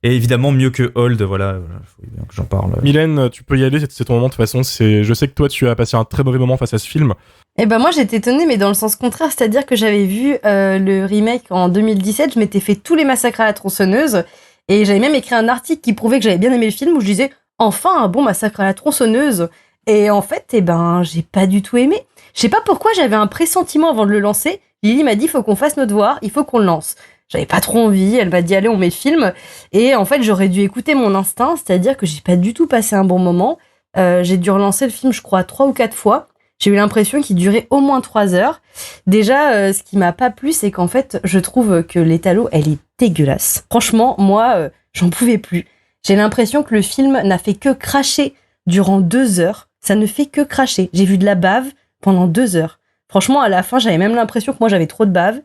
Et évidemment mieux que Hold, voilà, faut bien que j'en parle. Mylène, tu peux y aller, c'est ton moment de toute façon. Je sais que toi tu as passé un très mauvais moment face à ce film. Et ben moi j'étais étonnée, mais dans le sens contraire, c'est-à-dire que j'avais vu le remake en 2017, je m'étais fait tous les massacres à la tronçonneuse, et j'avais même écrit un article qui prouvait que j'avais bien aimé le film, où je disais enfin un bon massacre à la tronçonneuse. Et en fait, j'ai pas du tout aimé. Je sais pas pourquoi, j'avais un pressentiment avant de le lancer. Lily m'a dit faut qu'on fasse nos devoirs, il faut qu'on le lance. J'avais pas trop envie, elle m'a dit allez on met le film, et en fait j'aurais dû écouter mon instinct, c'est-à-dire que j'ai pas du tout passé un bon moment. J'ai dû relancer le film je crois 3 ou 4 fois. J'ai eu l'impression qu'il durait au moins 3 heures. Déjà ce qui m'a pas plu, c'est qu'en fait je trouve que l'étalo elle est dégueulasse. Franchement moi j'en pouvais plus. J'ai l'impression que le film n'a fait que cracher durant 2 heures. Ça ne fait que cracher. J'ai vu de la bave pendant 2 heures. Franchement, à la fin, j'avais même l'impression que moi, j'avais trop de bave.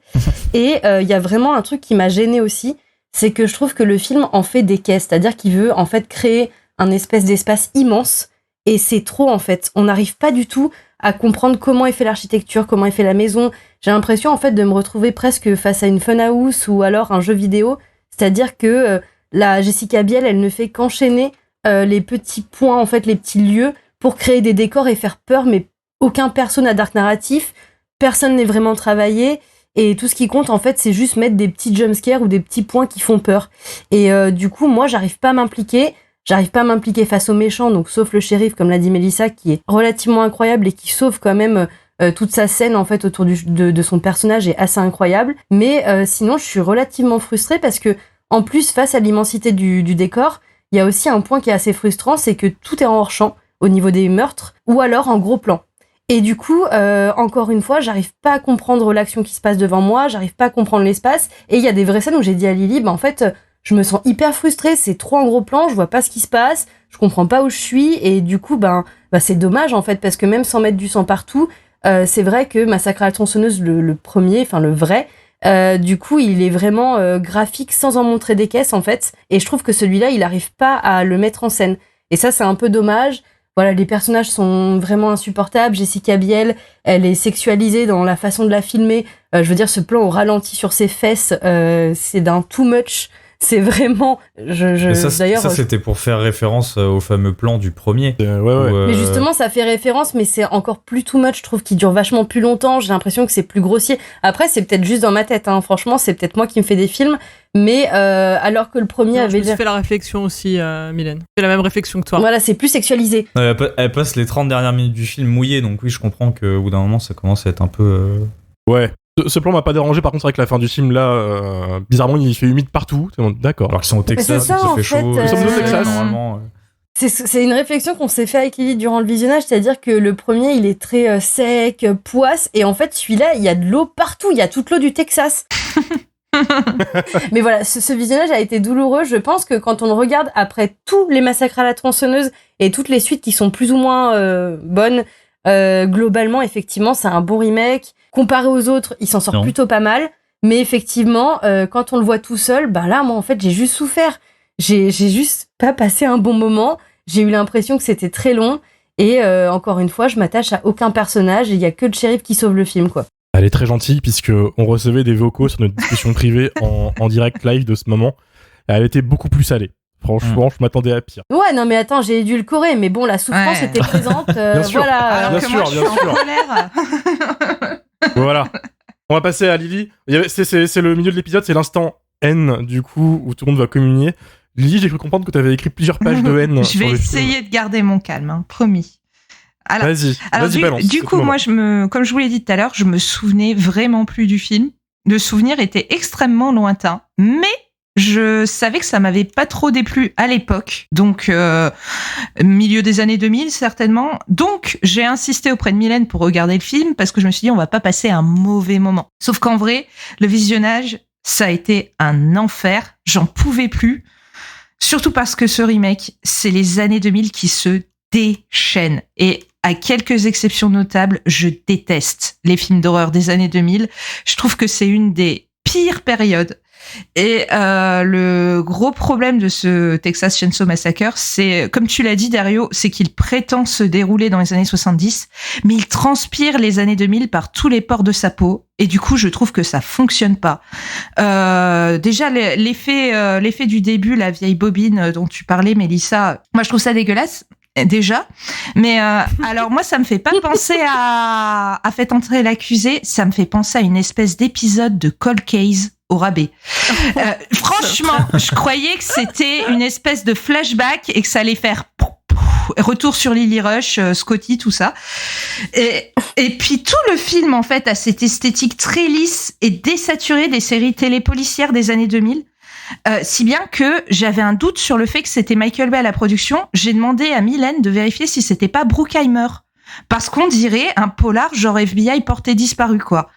Et il y a vraiment un truc qui m'a gênée aussi, c'est que je trouve que le film en fait des caisses. C'est-à-dire qu'il veut, en fait, créer un espèce d'espace immense. Et c'est trop, en fait. On n'arrive pas du tout à comprendre comment est fait l'architecture, comment est fait la maison. J'ai l'impression, en fait, de me retrouver presque face à une funhouse ou alors un jeu vidéo. C'est-à-dire que la Jessica Biel, elle ne fait qu'enchaîner les petits points, en fait, les petits lieux pour créer des décors et faire peur, mais aucun perso n'a d'arc narratif, personne n'est vraiment travaillé, et tout ce qui compte, en fait, c'est juste mettre des petits jumpscares ou des petits points qui font peur. Et du coup, moi, j'arrive pas à m'impliquer face aux méchants, donc sauf le shérif, comme l'a dit Mélissa, qui est relativement incroyable et qui sauve quand même toute sa scène, en fait, autour de son personnage est assez incroyable. Mais sinon, je suis relativement frustrée parce que, en plus, face à l'immensité du décor, il y a aussi un point qui est assez frustrant, c'est que tout est en hors-champ au niveau des meurtres, ou alors en gros plan. Et du coup, encore une fois, j'arrive pas à comprendre l'action qui se passe devant moi, j'arrive pas à comprendre l'espace, et il y a des vraies scènes où j'ai dit à Lily, en fait, je me sens hyper frustrée, c'est trop en gros plan, je vois pas ce qui se passe, je comprends pas où je suis, et du coup, c'est dommage, en fait, parce que même sans mettre du sang partout, c'est vrai que Massacre à la tronçonneuse, le premier, enfin le vrai, du coup, il est vraiment graphique sans en montrer des caisses, en fait, et je trouve que celui-là, il arrive pas à le mettre en scène. Et ça, c'est un peu dommage. voilà, les personnages sont vraiment insupportables. Jessica Biel, elle est sexualisée dans la façon de la filmer. Je veux dire, ce plan au ralenti sur ses fesses, c'est d'un too much. C'est vraiment. D'ailleurs, c'était pour faire référence au fameux plan du premier. Ouais. Mais justement, ça fait référence, mais c'est encore plus too much. Je trouve qu'il dure vachement plus longtemps. J'ai l'impression que c'est plus grossier. Après, c'est peut-être juste dans ma tête. Hein. Franchement, c'est peut-être moi qui me fais des films. Mais alors que le premier avait. Je me suis fait la réflexion aussi, Mylène. J'ai la même réflexion que toi. Voilà, c'est plus sexualisé. Elle passe les 30 dernières minutes du film mouillées, donc oui, je comprends qu'au bout d'un moment, ça commence à être un peu. Ouais. Ce plan m'a pas dérangé, par contre, avec la fin du film, là, bizarrement, il fait humide partout. D'accord. Alors qu'ils sont au Texas, ça, il fait chaud. Nous sommes au Texas. Normalement. C'est une réflexion qu'on s'est fait avec Lily durant le visionnage, c'est-à-dire que le premier, il est très sec, poisse, et en fait, celui-là, il y a de l'eau partout, il y a toute l'eau du Texas. Mais voilà, ce visionnage a été douloureux. Je pense que quand on le regarde après tous les massacres à la tronçonneuse et toutes les suites qui sont plus ou moins bonnes, globalement, effectivement, c'est un bon remake. Comparé aux autres, il s'en sort plutôt pas mal. Mais effectivement, quand on le voit tout seul, bah là, moi, en fait, j'ai juste souffert. J'ai juste pas passé un bon moment. J'ai eu l'impression que c'était très long. Et encore une fois, je m'attache à aucun personnage. Et il y a que le shérif qui sauve le film, quoi. Elle est très gentille, puisqu'on recevait des vocaux sur notre discussion privée en direct live de ce moment. Et elle était beaucoup plus salée. Franchement, je m'attendais à pire. Ouais, non, mais attends, j'ai édulcoré, mais bon, la souffrance était présente. Bien sûr. Voilà. Alors que moi, je suis en colère. Voilà. On va passer à Lily. C'est le milieu de l'épisode, c'est l'instant N, du coup, où tout le monde va communier. Lily, j'ai cru comprendre que tu avais écrit plusieurs pages de N. Je vais essayer de garder mon calme, hein, promis. Alors, vas-y, balance. Du coup, moi, comme je vous l'ai dit tout à l'heure, je me souvenais vraiment plus du film. Le souvenir était extrêmement lointain, mais je savais que ça m'avait pas trop déplu à l'époque, donc milieu des années 2000 certainement. Donc j'ai insisté auprès de Mylène pour regarder le film parce que je me suis dit on va pas passer un mauvais moment. Sauf qu'en vrai, le visionnage, ça a été un enfer, j'en pouvais plus. Surtout parce que ce remake, c'est les années 2000 qui se déchaînent. Et à quelques exceptions notables, je déteste les films d'horreur des années 2000. Je trouve que c'est une des pires périodes. Et le gros problème de ce Texas Chainsaw Massacre, c'est, comme tu l'as dit Dario, c'est qu'il prétend se dérouler dans les années 70, mais il transpire les années 2000 par tous les pores de sa peau. Et du coup, je trouve que ça fonctionne pas. Déjà, l'effet du début, la vieille bobine dont tu parlais, Mélissa, moi je trouve ça dégueulasse. Déjà, mais alors moi ça me fait pas penser à Faites entrer l'accusé, ça me fait penser à une espèce d'épisode de Cold Case au rabais. Franchement, je croyais que c'était une espèce de flashback et que ça allait faire retour sur Lily Rush, Scotty, tout ça. Et puis tout le film en fait a cette esthétique très lisse et désaturée des séries télépolicières des années 2000. Si bien que j'avais un doute sur le fait que c'était Michael Bay à la production. J'ai demandé à Mylène de vérifier si c'était pas Bruckheimer. Parce qu'on dirait un polar genre FBI porté disparu, quoi.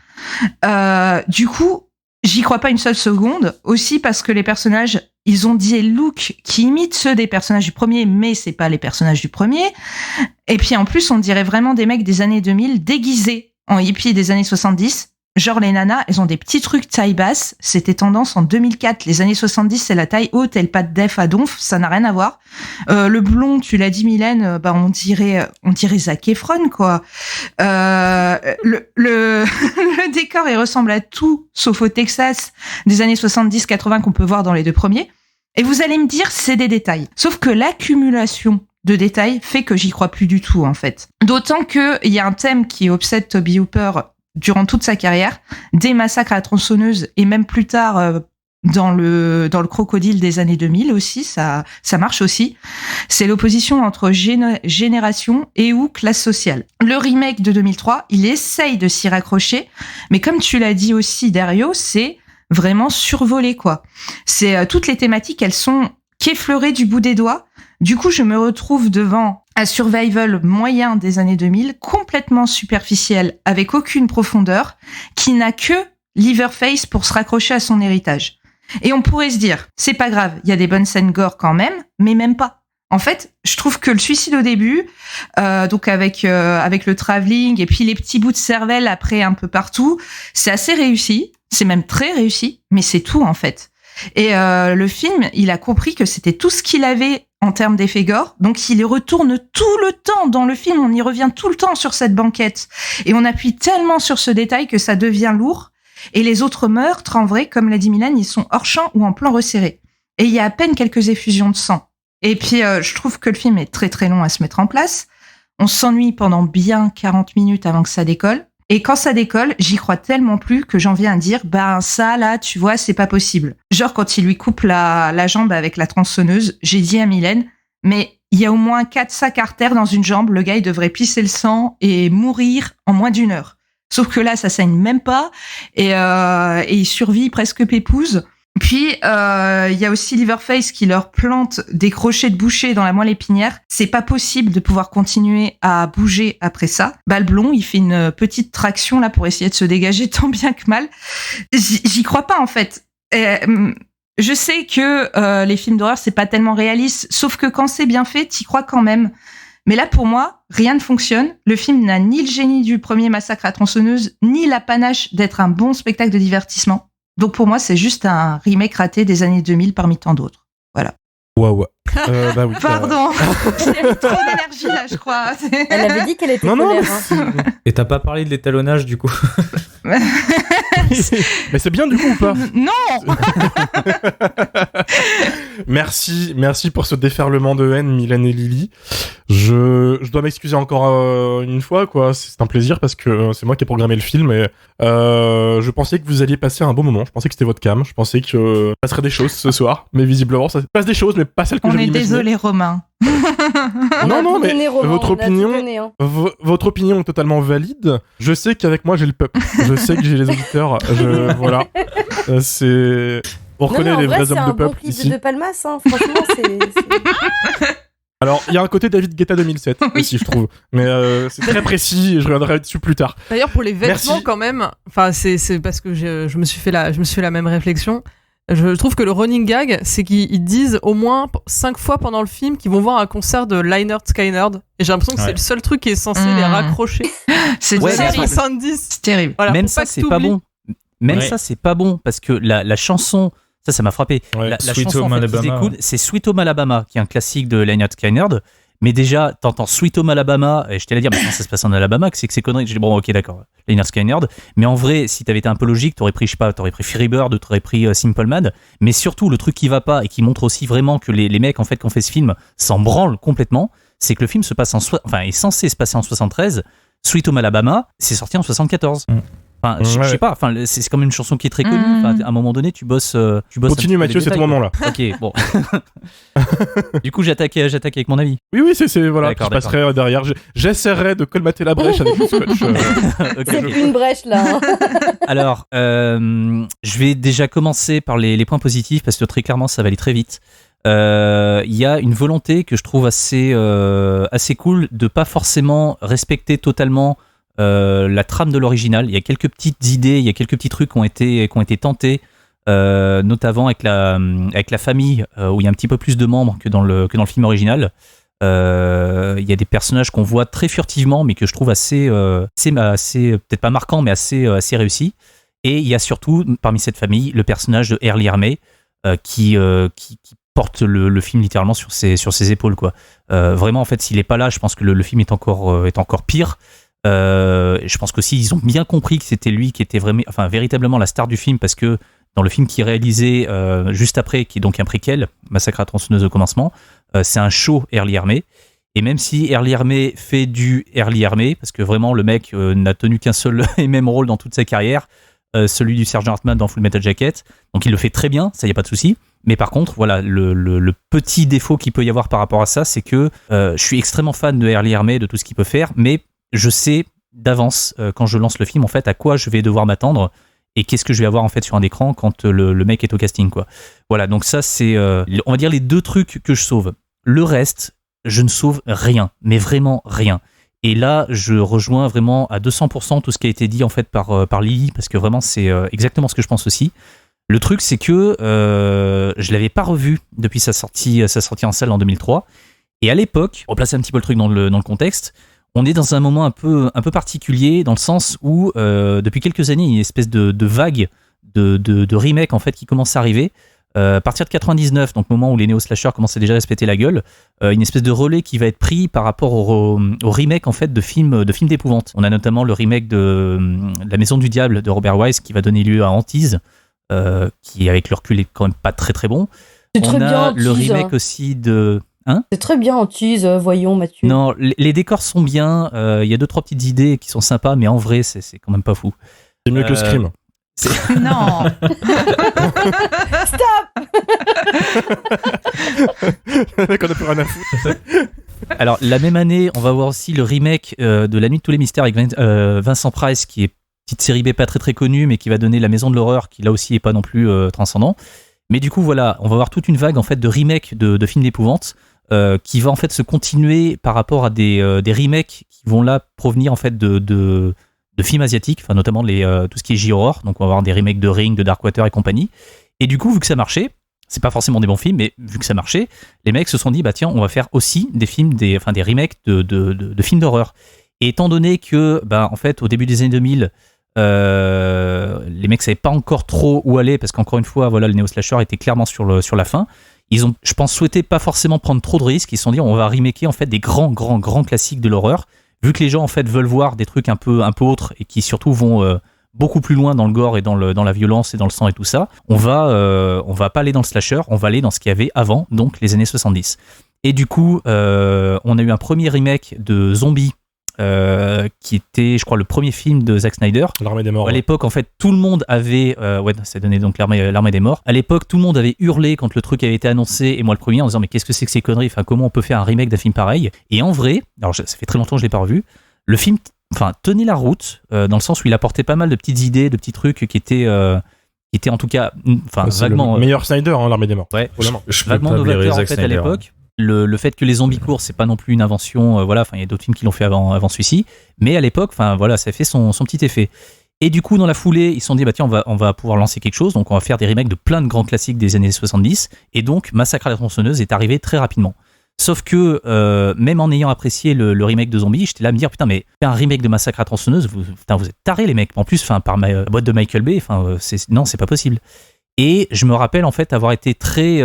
Du coup, j'y crois pas une seule seconde. Aussi parce que les personnages, ils ont des looks qui imitent ceux des personnages du premier, mais c'est pas les personnages du premier. Et puis en plus, on dirait vraiment des mecs des années 2000 déguisés en hippies des années 70. Genre les nanas, elles ont des petits trucs taille basse. C'était tendance en 2004. Les années 70, c'est la taille haute et le pas de def à donf. Ça n'a rien à voir. Le blond, tu l'as dit Mylène, bah on dirait Zac Efron, quoi. Le décor, il ressemble à tout, sauf au Texas des années 70-80 qu'on peut voir dans les deux premiers. Et vous allez me dire, c'est des détails. Sauf que l'accumulation de détails fait que j'y crois plus du tout, en fait. D'autant que il y a un thème qui obsède Toby Hooper durant toute sa carrière, des massacres à la tronçonneuse et même plus tard dans le crocodile des années 2000 aussi, ça marche aussi. C'est l'opposition entre génération et ou classe sociale. Le remake de 2003, il essaye de s'y raccrocher, mais comme tu l'as dit aussi Dario, c'est vraiment survolé, quoi. C'est toutes les thématiques, elles sont qu'effleurées du bout des doigts. Du coup, je me retrouve devant un survival moyen des années 2000, complètement superficiel, avec aucune profondeur, qui n'a que Leatherface pour se raccrocher à son héritage. Et on pourrait se dire, c'est pas grave, il y a des bonnes scènes gore quand même, mais même pas. En fait, je trouve que le suicide au début, donc avec le travelling et puis les petits bouts de cervelle après un peu partout, c'est assez réussi, c'est même très réussi, mais c'est tout en fait. Et le film, il a compris que c'était tout ce qu'il avait en termes d'effets gore. Donc, il y retourne tout le temps dans le film. On y revient tout le temps sur cette banquette. Et on appuie tellement sur ce détail que ça devient lourd. Et les autres meurtres, en vrai, comme l'a dit Milan, ils sont hors champ ou en plan resserré. Et il y a à peine quelques effusions de sang. Et puis, je trouve que le film est très très long à se mettre en place. On s'ennuie pendant bien 40 minutes avant que ça décolle. Et quand ça décolle, j'y crois tellement plus que j'en viens à dire, ça, là, tu vois, c'est pas possible. Genre, quand il lui coupe la jambe avec la tronçonneuse, j'ai dit à Mylène, mais il y a au moins 4 sacs artères dans une jambe, le gars, il devrait pisser le sang et mourir en moins d'1 heure. Sauf que là, ça saigne même pas, et il survit presque pépouze. Puis, il y a aussi Leatherface qui leur plante des crochets de boucher dans la moelle épinière. C'est pas possible de pouvoir continuer à bouger après ça. Le blond, il fait une petite traction là pour essayer de se dégager tant bien que mal. J'y crois pas, en fait. Je sais que les films d'horreur, c'est pas tellement réaliste, sauf que quand c'est bien fait, t'y crois quand même. Mais là, pour moi, rien ne fonctionne. Le film n'a ni le génie du premier Massacre à la tronçonneuse, ni la panache d'être un bon spectacle de divertissement. Donc pour moi, c'est juste un remake raté des années 2000 parmi tant d'autres. Voilà. Waouh. Oui, pardon. J'ai mis trop d'énergie là, je crois. Elle avait dit qu'elle était colère. Et t'as pas parlé de l'étalonnage du coup? Mais c'est bien du coup ou pas? Non. Merci pour ce déferlement de haine, Mylène et Lily. Je dois m'excuser encore une fois, quoi. C'est un plaisir parce que c'est moi qui ai programmé le film et je pensais que vous alliez passer un bon moment. Je pensais que c'était votre cam. Je pensais que ça passerait des choses ce soir, mais visiblement ça passe des choses, mais pas celles que j'avais imaginées. On est désolé, Romain. Non, mais votre opinion est totalement valide. Je sais qu'avec moi j'ai le peuple. Je sais que j'ai les auditeurs. Voilà. On reconnaît les vrais hommes de peuple ici. C'est un bon clip de Palmas, hein. Franchement, c'est... Alors, il y a un côté David Guetta 2007 aussi, je trouve. Mais c'est très précis et je reviendrai dessus plus tard. D'ailleurs, pour les vêtements, quand même, enfin, c'est parce que je me suis fait la même réflexion. Je trouve que le running gag, c'est qu'ils disent au moins 5 fois pendant le film qu'ils vont voir un concert de Lynyrd Skynyrd. Et j'ai l'impression que c'est le seul truc qui est censé les raccrocher. C'est terrible. 70. C'est terrible. Voilà, même ça, c'est pas bon. Même ça, c'est pas bon parce que la chanson, ça m'a frappé. Ouais, la chanson en fait, qu'ils écoutent, c'est Sweet Home Alabama, qui est un classique de Lynyrd Skynyrd. Mais déjà, t'entends Sweet Home Alabama, et je t'allais dire, mais quand ça se passe en Alabama, que c'est conneries. J'ai dit, bon, ok, d'accord, Lynyrd Skynyrd. Mais en vrai, si t'avais été un peu logique, t'aurais pris Freebird ou t'aurais pris Simple Man. Mais surtout, le truc qui va pas et qui montre aussi vraiment que les mecs, en fait, qui ont fait ce film s'en branlent complètement, c'est que le film se passe est censé se passer en 73. Sweet Home Alabama, c'est sorti en 74. Enfin, je sais pas, enfin, c'est comme une chanson qui est très connue. Enfin, à un moment donné, tu bosses. Continue, Mathieu, c'est ton moment là. Ok, bon. Du coup, j'attaque avec mon avis. Oui, c'est voilà. Je passerai derrière. J'essaierai de colmater la brèche avec le scotch. C'est une brèche là. Hein. Alors, je vais déjà commencer par les points positifs parce que très clairement, ça va aller très vite. Il y a une volonté que je trouve assez cool de pas forcément respecter totalement la trame de l'original. Il y a quelques petites idées, il y a quelques petits trucs qui ont été tentés, notamment avec la famille, où il y a un petit peu plus de membres que dans le film original. Il y a des personnages qu'on voit très furtivement, mais que je trouve assez peut-être pas marquant, mais assez réussi. Et il y a surtout, parmi cette famille, le personnage de Earl Yarmey, qui porte le film littéralement sur ses épaules, quoi. Vraiment, en fait, s'il est pas là, je pense que le film est encore pire. Je pense qu'aussi ils ont bien compris que c'était lui qui était véritablement la star du film, parce que dans le film qu'il réalisait juste après, qui est donc un préquel, Massacre à la tronçonneuse au commencement, c'est un show Earl Yarmey. Et même si Earl Yarmey fait du Earl Yarmey, parce que vraiment le mec n'a tenu qu'un seul et même rôle dans toute sa carrière, celui du Sergeant Hartman dans Full Metal Jacket, donc il le fait très bien, ça y a pas de souci. Mais par contre, voilà, le petit défaut qu'il peut y avoir par rapport à ça, c'est que je suis extrêmement fan de Earl Yarmey, de tout ce qu'il peut faire, mais je sais d'avance, quand je lance le film, en fait, à quoi je vais devoir m'attendre et qu'est-ce que je vais avoir en fait sur un écran quand le mec est au casting, quoi. Voilà, donc ça, c'est, on va dire, les 2 trucs que je sauve. Le reste, je ne sauve rien, mais vraiment rien. Et là, je rejoins vraiment à 200% tout ce qui a été dit en fait par Lily, parce que vraiment, c'est exactement ce que je pense aussi. Le truc, c'est que je l'avais pas revu depuis sa sortie en salle en 2003. Et à l'époque, pour replacer un petit peu le truc dans le contexte, on est dans un moment un peu particulier, dans le sens où depuis quelques années, il y a une espèce de vague de remake en fait qui commence à arriver. À partir de 99, donc moment où les néo-slashers commençaient déjà à se péter la gueule, une espèce de relais qui va être pris par rapport au remake en fait de films d'épouvante. On a notamment le remake de La Maison du Diable de Robert Wise qui va donner lieu à Antise, qui avec le recul est quand même pas très très bon. On a le remake aussi de... C'est très bien Antise, voyons Mathieu. Non, les décors sont bien, il y a 2-3 petites idées qui sont sympas, mais en vrai c'est quand même pas fou. C'est mieux que Scream. Non. Stop. Le mec, on a plus rien à foutre. Alors, la même année, on va voir aussi le remake de La Nuit de tous les mystères avec Vincent Price, qui est petite série B pas très très connue, mais qui va donner La Maison de l'horreur, qui là aussi est pas non plus transcendant. Mais du coup, voilà, on va avoir toute une vague en fait de remakes de films d'épouvante qui va en fait se continuer par rapport à des remakes qui vont là provenir en fait de films asiatiques, enfin notamment tout ce qui est J-horror. Donc on va avoir des remakes de Ring, de Darkwater et compagnie. Et du coup, vu que ça marchait, c'est pas forcément des bons films, mais vu que ça marchait, les mecs se sont dit bah tiens, on va faire aussi des films, des remakes de films d'horreur. Et étant donné que en fait au début des années 2000, les mecs savaient pas encore trop où aller parce qu'encore une fois, voilà, le néo-slasher était clairement sur la fin. Ils ont, je pense, souhaité pas forcément prendre trop de risques. Ils se sont dit on va remaker en fait des grands classiques de l'horreur. Vu que les gens en fait veulent voir des trucs un peu autres et qui surtout vont beaucoup plus loin dans le gore et dans la violence et dans le sang et tout ça, on va pas aller dans le slasher, on va aller dans ce qu'il y avait avant, donc les années 70. Et du coup, on a eu un premier remake de Zombie qui était, je crois, le premier film de Zack Snyder. L'Armée des Morts. À l'époque, en fait, tout le monde avait... ça donnait donc l'Armée des Morts. À l'époque, tout le monde avait hurlé quand le truc avait été annoncé, et moi le premier, en disant mais qu'est-ce que c'est que ces conneries, enfin, comment on peut faire un remake d'un film pareil? Et en vrai, alors ça fait très longtemps que je l'ai pas revu, le film tenait la route, dans le sens où il apportait pas mal de petites idées, de petits trucs qui étaient en tout cas vaguement... le meilleur Snyder, l'Armée des Morts. Ouais, je peux vaguement pas blairer novateur en Zack fait à Snyder. l'époque. Le fait que les zombies courent, c'est pas non plus une invention, il y a d'autres films qui l'ont fait avant celui-ci, mais à l'époque, ça fait son petit effet. Et du coup, dans la foulée, ils se sont dit, tiens, on va pouvoir lancer quelque chose, donc on va faire des remakes de plein de grands classiques des années 70, et donc Massacre à la tronçonneuse est arrivé très rapidement. Sauf que, même en ayant apprécié le remake de Zombie, j'étais là à me dire, putain, mais faire un remake de Massacre à la tronçonneuse, vous êtes tarés les mecs, en plus, par la boîte de Michael Bay, non, c'est pas possible. Et je me rappelle, en fait, avoir été très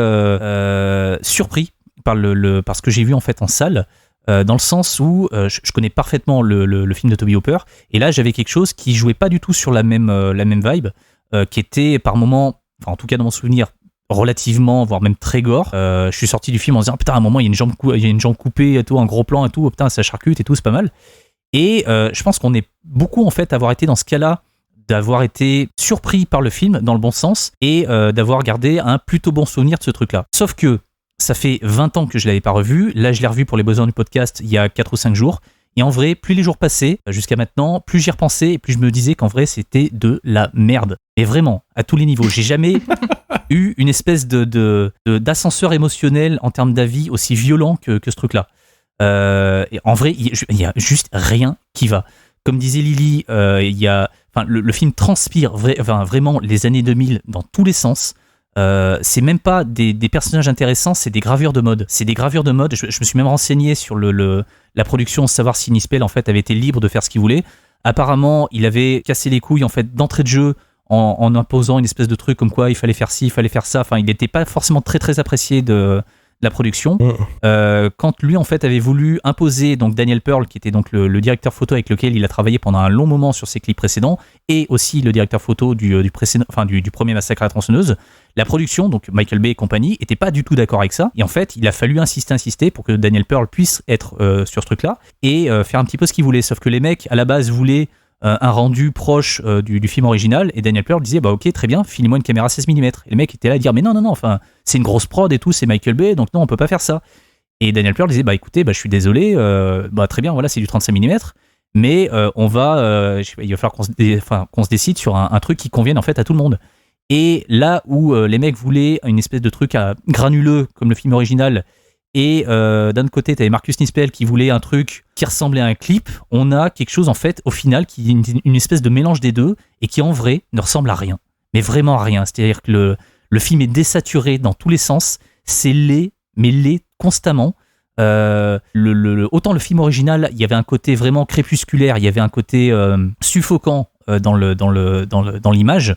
surpris par ce que j'ai vu en fait en salle, dans le sens où je connais parfaitement le film de Toby Hooper, et là j'avais quelque chose qui jouait pas du tout sur la même vibe, qui était par moments, en tout cas dans mon souvenir, relativement, voire même très gore. Je suis sorti du film en disant putain, à un moment il y a une jambe coupée et tout, un gros plan et tout, putain ça charcute et tout, c'est pas mal. Et je pense qu'on est beaucoup en fait à avoir été dans ce cas-là, d'avoir été surpris par le film dans le bon sens, et d'avoir gardé un plutôt bon souvenir de ce truc-là. Sauf que ça fait 20 ans que je l'avais pas revu. Là, je l'ai revu pour les besoins du podcast il y a 4 ou 5 jours. Et en vrai, plus les jours passaient, jusqu'à maintenant, plus j'y repensais et plus je me disais qu'en vrai, c'était de la merde. Et vraiment, à tous les niveaux. J'ai jamais eu une espèce d'ascenseur émotionnel en termes d'avis aussi violent que ce truc-là. Et en vrai, il y a juste rien qui va. Comme disait Lily, le film transpire vraiment les années 2000 dans tous les sens. C'est même pas des personnages intéressants, c'est des gravures de mode. Je me suis même renseigné sur la production, savoir si Nispel en fait avait été libre de faire ce qu'il voulait. Apparemment, il avait cassé les couilles en fait d'entrée de jeu en imposant une espèce de truc comme quoi il fallait faire ci, il fallait faire ça. Enfin, il n'était pas forcément très très apprécié de la production. Quand lui en fait avait voulu imposer donc Daniel Pearl, qui était donc le directeur photo avec lequel il a travaillé pendant un long moment sur ses clips précédents, et aussi le directeur photo du premier Massacre à la tronçonneuse, la production, donc Michael Bay et compagnie, était pas du tout d'accord avec ça. Et en fait, il a fallu insister pour que Daniel Pearl puisse être sur ce truc-là et faire un petit peu ce qu'il voulait. Sauf que les mecs à la base voulaient un rendu proche du film original, et Daniel Pearl disait ok, très bien, file-moi une caméra 16 mm. Et les mecs étaient là à dire mais non, enfin c'est une grosse prod et tout, c'est Michael Bay, donc non, on peut pas faire ça. Et Daniel Pearl disait écoutez, je suis désolé, très bien, voilà, c'est du 35 mm, mais il va falloir qu'on se décide sur un truc qui convienne en fait à tout le monde. Et là où les mecs voulaient une espèce de truc granuleux comme le film original, et d'un côté t'avais Marcus Nispel qui voulait un truc qui ressemblait à un clip, on a quelque chose en fait au final qui est une espèce de mélange des deux, et qui en vrai ne ressemble à rien, mais vraiment à rien. C'est-à-dire que le film est désaturé dans tous les sens, c'est laid, mais laid constamment. Autant le film original, il y avait un côté vraiment crépusculaire, il y avait un côté suffocant dans l'image,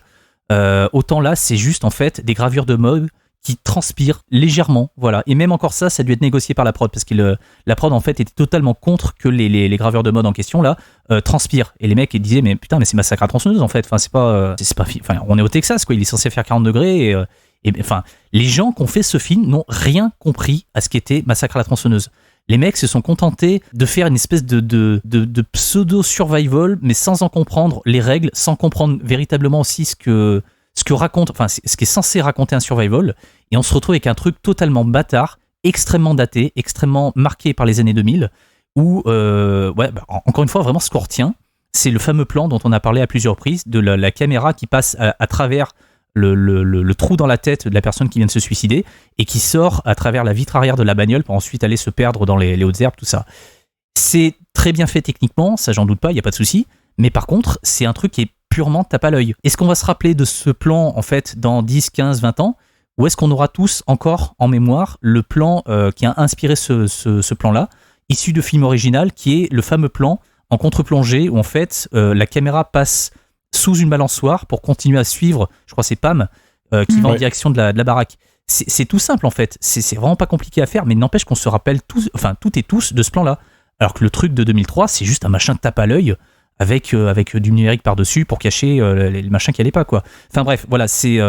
autant là c'est juste en fait des gravures de mode qui transpire légèrement, voilà. Et même encore ça a dû être négocié par la prod, parce que la prod, en fait, était totalement contre que les graveurs de mode en question, là, transpirent. Et les mecs, ils disaient, mais putain, mais c'est Massacre à la tronçonneuse, en fait. Enfin, enfin, on est au Texas, quoi. Il est censé faire 40 degrés, et enfin, les gens qui ont fait ce film n'ont rien compris à ce qu'était Massacre à la tronçonneuse. Les mecs se sont contentés de faire une espèce de pseudo-survival, mais sans en comprendre les règles, sans comprendre véritablement aussi ce que raconte, enfin, ce qui est censé raconter un survival. Et on se retrouve avec un truc totalement bâtard, extrêmement daté, extrêmement marqué par les années 2000, où, encore une fois, vraiment ce qu'on retient, c'est le fameux plan dont on a parlé à plusieurs reprises, de la caméra qui passe à travers le trou dans la tête de la personne qui vient de se suicider et qui sort à travers la vitre arrière de la bagnole pour ensuite aller se perdre dans les hautes herbes, tout ça. C'est très bien fait techniquement, ça j'en doute pas, il n'y a pas de souci, mais par contre, c'est un truc qui est purement tape à l'œil. Est-ce qu'on va se rappeler de ce plan, en fait, dans 10, 15, 20 ans, ou est-ce qu'on aura tous encore en mémoire le plan qui a inspiré ce plan-là, issu de film original, qui est le fameux plan en contre-plongée où, en fait, la caméra passe sous une balançoire pour continuer à suivre, je crois que c'est Pam, qui va en direction de la baraque. C'est tout simple, en fait. C'est vraiment pas compliqué à faire, mais n'empêche qu'on se rappelle tous, enfin, toutes et tous de ce plan-là. Alors que le truc de 2003, c'est juste un machin tape à l'œil avec du numérique par-dessus pour cacher les machins qui allaient pas, quoi. Enfin bref, voilà, c'est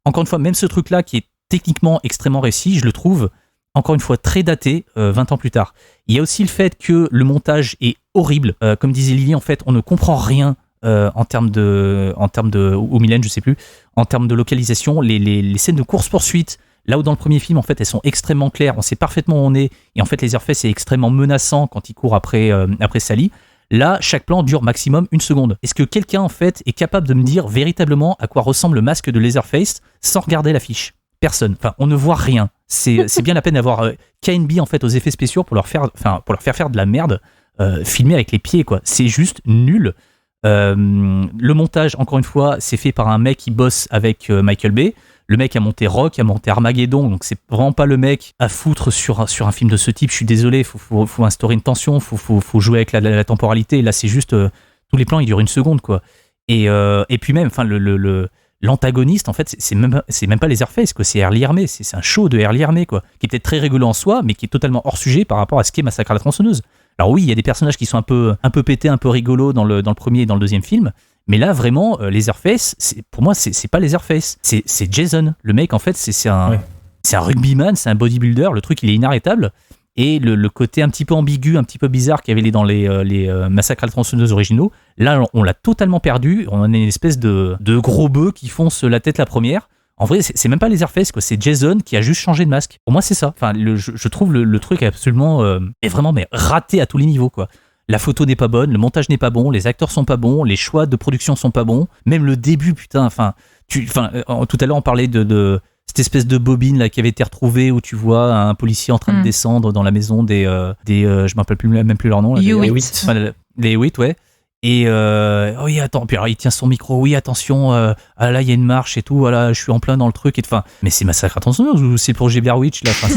encore une fois, même ce truc-là qui est techniquement extrêmement réussi, je le trouve encore une fois très daté 20 ans plus tard. Il y a aussi le fait que le montage est horrible. Comme disait Lily, en fait, on ne comprend rien en termes de ou Mylène, je sais plus, en termes de localisation. Les scènes de course-poursuite, là où dans le premier film, en fait, elles sont extrêmement claires, on sait parfaitement où on est, et en fait, Leatherface est extrêmement menaçant quand il court après Sally. Là, chaque plan dure maximum 1 seconde. Est-ce que quelqu'un, en fait, est capable de me dire véritablement à quoi ressemble le masque de Leatherface sans regarder l'affiche ? Personne. Enfin, on ne voit rien. C'est bien la peine d'avoir KNB, en fait, aux effets spéciaux pour leur faire faire de la merde filmée avec les pieds, quoi. C'est juste nul. Le montage, encore une fois, c'est fait par un mec qui bosse avec Michael Bay. Le mec a monté Rock, a monté Armageddon, donc c'est vraiment pas le mec à foutre sur un film de ce type. Je suis désolé, faut instaurer une tension, faut jouer avec la temporalité. Là, c'est juste tous les plans, ils durent 1 seconde, quoi. Et puis même, enfin, l'antagoniste, en fait, c'est même pas Leatherface, quoi. C'est Earl Yarmey, c'est un show de Earl Yarmey, quoi, qui est peut-être très rigolo en soi, mais qui est totalement hors sujet par rapport à ce qu'est Massacre à la tronçonneuse. Alors oui, il y a des personnages qui sont un peu pétés, un peu rigolos dans le premier et dans le deuxième film. Mais là, vraiment, Leatherface, pour moi, c'est pas Leatherface. C'est Jason. Le mec, en fait, c'est un rugbyman, c'est un bodybuilder. Le truc, il est inarrêtable. Et le côté un petit peu ambigu, un petit peu bizarre qu'il y avait dans les Massacres à la tronçonneuse originaux, là, on l'a totalement perdu. On a une espèce de gros bœuf qui fonce la tête la première. En vrai, c'est même pas Leatherface, quoi. C'est Jason qui a juste changé de masque. Pour moi, c'est ça. Enfin, je trouve le truc absolument est vraiment raté à tous les niveaux, quoi. La photo n'est pas bonne, le montage n'est pas bon, les acteurs sont pas bons, les choix de production sont pas bons. Même le début, putain, enfin, tout à l'heure on parlait de cette espèce de bobine là qui avait été retrouvée où tu vois un policier en train de descendre dans la maison des je me rappelle même plus leur nom. Là, les Hewitt, ouais. Et oui, attends, puis alors il tient son micro, oui, attention, là il y a une marche et tout, voilà, je suis en plein dans le truc, et enfin, mais c'est Massacre à la tronçonneuse ou c'est Projet Blair Witch là, enfin,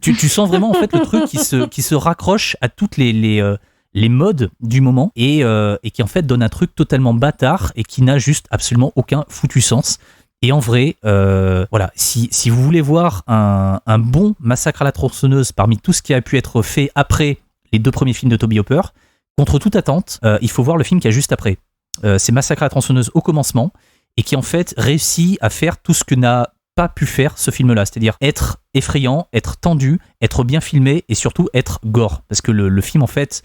tu sens vraiment en fait le truc qui se raccroche à toutes les modes du moment et qui en fait donne un truc totalement bâtard et qui n'a juste absolument aucun foutu sens. Et en vrai, voilà, si vous voulez voir un bon Massacre à la tronçonneuse parmi tout ce qui a pu être fait après les 2 premiers films de Toby Hooper, contre toute attente, il faut voir le film qui a juste après. C'est Massacre à la tronçonneuse au commencement et qui en fait réussit à faire tout ce que n'a pas pu faire ce film-là, c'est-à-dire être effrayant, être tendu, être bien filmé et surtout être gore. Parce que le film en fait...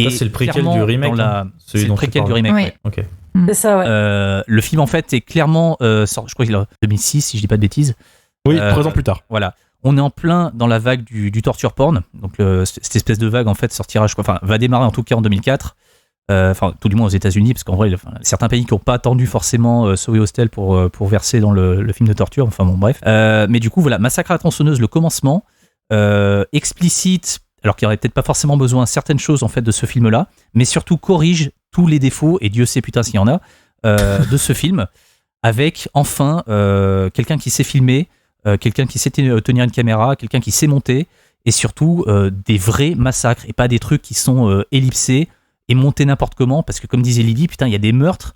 Ça, c'est le préquel du remake. C'est le préquel du remake. Oui. Ouais. Ok. C'est ça, ouais. Le film en fait est clairement, je crois qu'il est en 2006 si je dis pas de bêtises. Oui, 3 ans plus tard. Voilà. On est en plein dans la vague du torture porn. Donc cette espèce de vague en fait sortira, je crois, enfin va démarrer en tout cas en 2004. Enfin tout du moins aux États-Unis, parce qu'en vrai, certains pays qui n'ont pas attendu forcément Zoé Hostel pour verser dans le film de torture. Enfin bon, bref. Mais du coup, voilà, Massacre à la tronçonneuse, le commencement explicite. Alors qu'il n'y aurait peut-être pas forcément besoin de certaines choses en fait de ce film-là, mais surtout corrige tous les défauts, et Dieu sait putain s'il y en a, de ce film, avec enfin quelqu'un qui sait filmer, quelqu'un qui sait tenir une caméra, quelqu'un qui sait monter, et surtout des vrais massacres, et pas des trucs qui sont ellipsés et montés n'importe comment, parce que comme disait Lydie, putain, il y a des meurtres,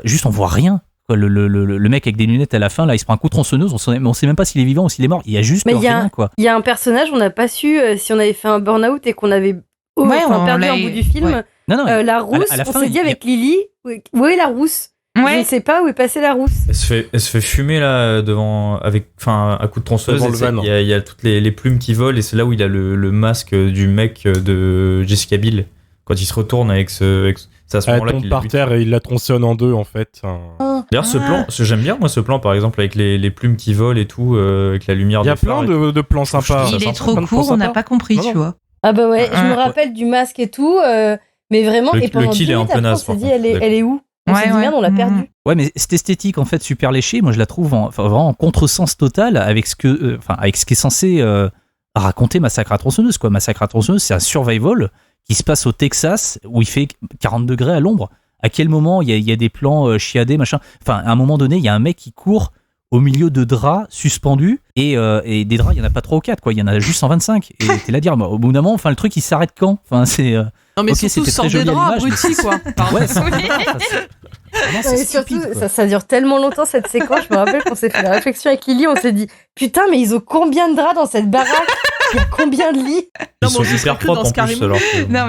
juste on voit rien. Le mec avec des lunettes à la fin, là, il se prend un coup de tronçonneuse, on sait même pas s'il est vivant ou s'il est mort. Il y a juste rien, quoi. Il y a un personnage, on n'a pas su si on avait fait un burn-out et qu'on avait perdu un bout du film. Ouais. Non, la rousse, à la on fin, s'est dit avec Lily, où est la rousse? Je ne sais pas où est passée la rousse. Elle se fait fumer là devant, à coup de tronçonneuse. Il y a toutes les plumes qui volent et c'est là où il a le masque du mec de Jessica Biel. Quand il se retourne c'est à ce moment-là qu'il par terre et il la tronçonne en deux en fait. D'ailleurs, ce plan, j'aime bien moi ce plan par exemple avec les plumes qui volent et tout, avec la lumière. Il y a plein de plans sympas. Il est trop court, on n'a pas compris, tu vois. Ah bah ouais, je me rappelle du masque et tout, mais vraiment, et pendant 10 minutes après, on s'est dit, elle est où? On s'est dit, merde, on l'a perdue. Ouais, mais cette esthétique en fait super léchée, moi je la trouve vraiment en contresens total avec ce qui est censé raconter Massacre à tronçonneuse, quoi. Massacre à tronçonneuse, c'est un survival qui se passe au Texas où il fait 40 degrés à l'ombre. À quel moment il y a des plans chiadés, machin. Enfin, à un moment donné, il y a un mec qui court au milieu de draps suspendus et des draps, il y en a pas 3 ou 4, quoi. Il y en a juste 125. Et t'es là à dire, au bout d'un moment, le truc il s'arrête quand? Enfin, c'est. Non, mais surtout, sans des draps, abrutis, quoi. Ouais, surtout, ça dure tellement longtemps cette séquence. Je me rappelle qu'on s'est fait la réflexion avec Lily, on s'est dit, putain, mais ils ont combien de draps dans cette baraque? Il y a combien de lits? Ils sont hyper propres en plus. Non,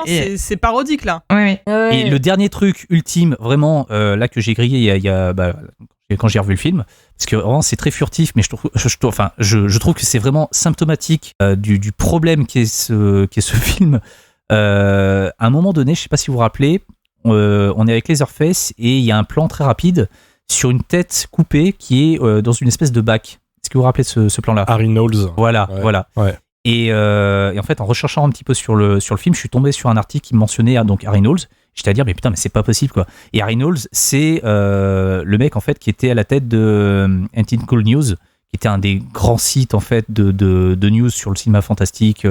mais c'est parodique là. Ouais. Et le dernier truc ultime, vraiment, là que j'ai grillé quand j'ai revu le film, parce que vraiment c'est très furtif, mais je trouve que c'est vraiment symptomatique du problème qu'est ce film. À un moment donné, je sais pas si vous vous rappelez, on est avec Leatherface et il y a un plan très rapide sur une tête coupée qui est dans une espèce de bac. Est-ce que vous vous rappelez de ce plan-là? Harry Knowles. Voilà. Ouais. Et en fait, en recherchant un petit peu sur le film, je suis tombé sur un article qui mentionnait donc Harry Knowles. J'étais à dire, mais putain, mais c'est pas possible, quoi. Et Harry Knowles, c'est le mec en fait qui était à la tête de Anything Cool News, qui était un des grands sites en fait de news sur le cinéma fantastique,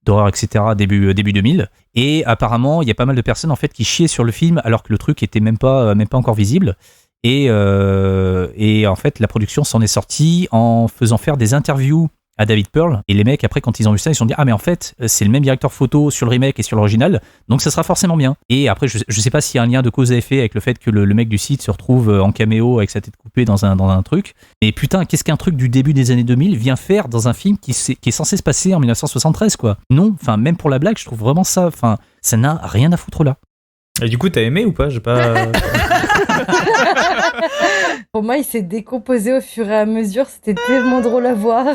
d'horreur, etc. début 2000. Et apparemment, il y a pas mal de personnes en fait qui chiaient sur le film alors que le truc était même pas encore visible. Et en fait, la production s'en est sortie en faisant faire des interviews à David Pearl. Et les mecs, après, quand ils ont vu ça, ils se sont dit, ah, mais en fait, c'est le même directeur photo sur le remake et sur l'original, donc ça sera forcément bien. Et après, je sais pas s'il y a un lien de cause à effet avec le fait que le mec du site se retrouve en caméo avec sa tête coupée dans un truc. Mais putain, qu'est-ce qu'un truc du début des années 2000 vient faire dans un film qui est censé se passer en 1973, quoi? Non, enfin, même pour la blague, je trouve vraiment ça, enfin, ça n'a rien à foutre là. Et du coup, t'as aimé ou pas? J'ai pas. Pour moi, il s'est décomposé au fur et à mesure. C'était tellement drôle à voir.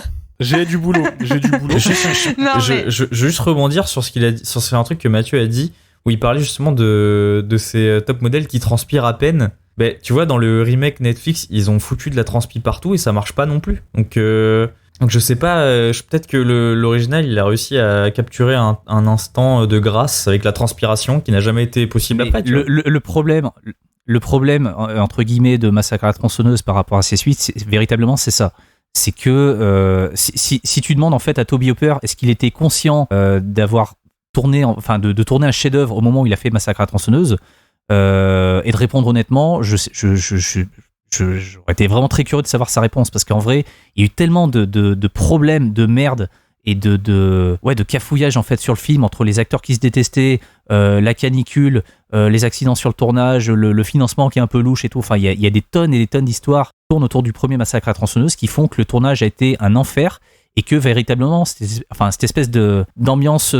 J'ai du boulot. Je veux juste rebondir sur ce qu'il a dit, sur un truc que Mathieu a dit, où il parlait justement de ces top modèles qui transpirent à peine. Ben, tu vois, dans le remake Netflix, ils ont foutu de la transpi partout et ça marche pas non plus. Donc je sais pas, peut-être que l'original, il a réussi à capturer un instant de grâce avec la transpiration qui n'a jamais été possible après. Le problème, entre guillemets, de Massacre à la tronçonneuse par rapport à ses suites, véritablement, c'est ça. C'est que si tu demandes en fait à Toby Hooper, est-ce qu'il était conscient d'avoir tourné, de tourner un chef-d'œuvre au moment où il a fait Massacre à la tronçonneuse, et de répondre honnêtement, j'aurais été vraiment très curieux de savoir sa réponse, parce qu'en vrai, il y a eu tellement de problèmes, de merde et de cafouillage en fait sur le film, entre les acteurs qui se détestaient, la canicule, les accidents sur le tournage, le financement qui est un peu louche et tout. Enfin, il y a des tonnes et des tonnes d'histoires qui tournent autour du premier Massacre à la tronçonneuse qui font que le tournage a été un enfer et que véritablement, cette espèce d'ambiance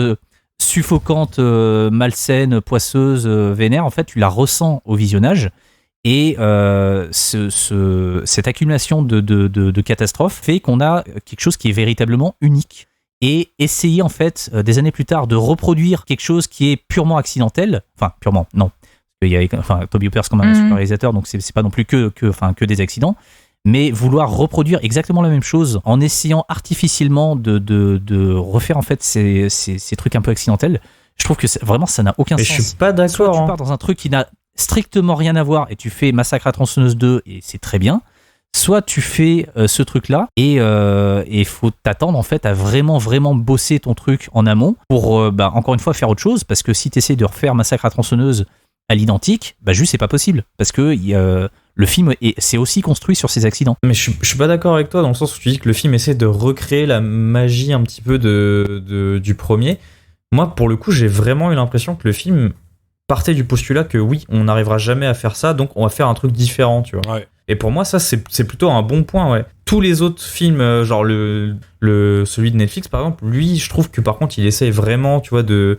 suffocante, malsaine, poisseuse, vénère, en fait, tu la ressens au visionnage. Et cette accumulation de catastrophes fait qu'on a quelque chose qui est véritablement unique. Et essayer, en fait, des années plus tard, de reproduire quelque chose qui est purement accidentel, enfin, purement, non. Toby Hooper, c'est quand même un super réalisateur, donc c'est pas non plus que des accidents. Mais vouloir reproduire exactement la même chose en essayant artificiellement de refaire, en fait, ces trucs un peu accidentels, je trouve que vraiment, ça n'a aucun sens. Je suis pas d'accord. Soit tu pars dans un truc qui n'a strictement rien à voir et tu fais Massacre à la tronçonneuse 2 et c'est très bien, soit tu fais ce truc là et faut t'attendre en fait à vraiment bosser ton truc en amont pour encore une fois faire autre chose, parce que si tu essaies de refaire Massacre à la tronçonneuse à l'identique, juste c'est pas possible, parce que le film c'est aussi construit sur ces accidents. Mais je suis pas d'accord avec toi dans le sens où tu dis que le film essaie de recréer la magie un petit peu du premier. Moi pour le coup j'ai vraiment eu l'impression que le film partait du postulat que oui, on n'arrivera jamais à faire ça, donc on va faire un truc différent, tu vois. Ouais. Et pour moi, ça, c'est plutôt un bon point, ouais. Tous les autres films, genre celui de Netflix, par exemple, lui, je trouve que par contre, il essaye vraiment, tu vois, de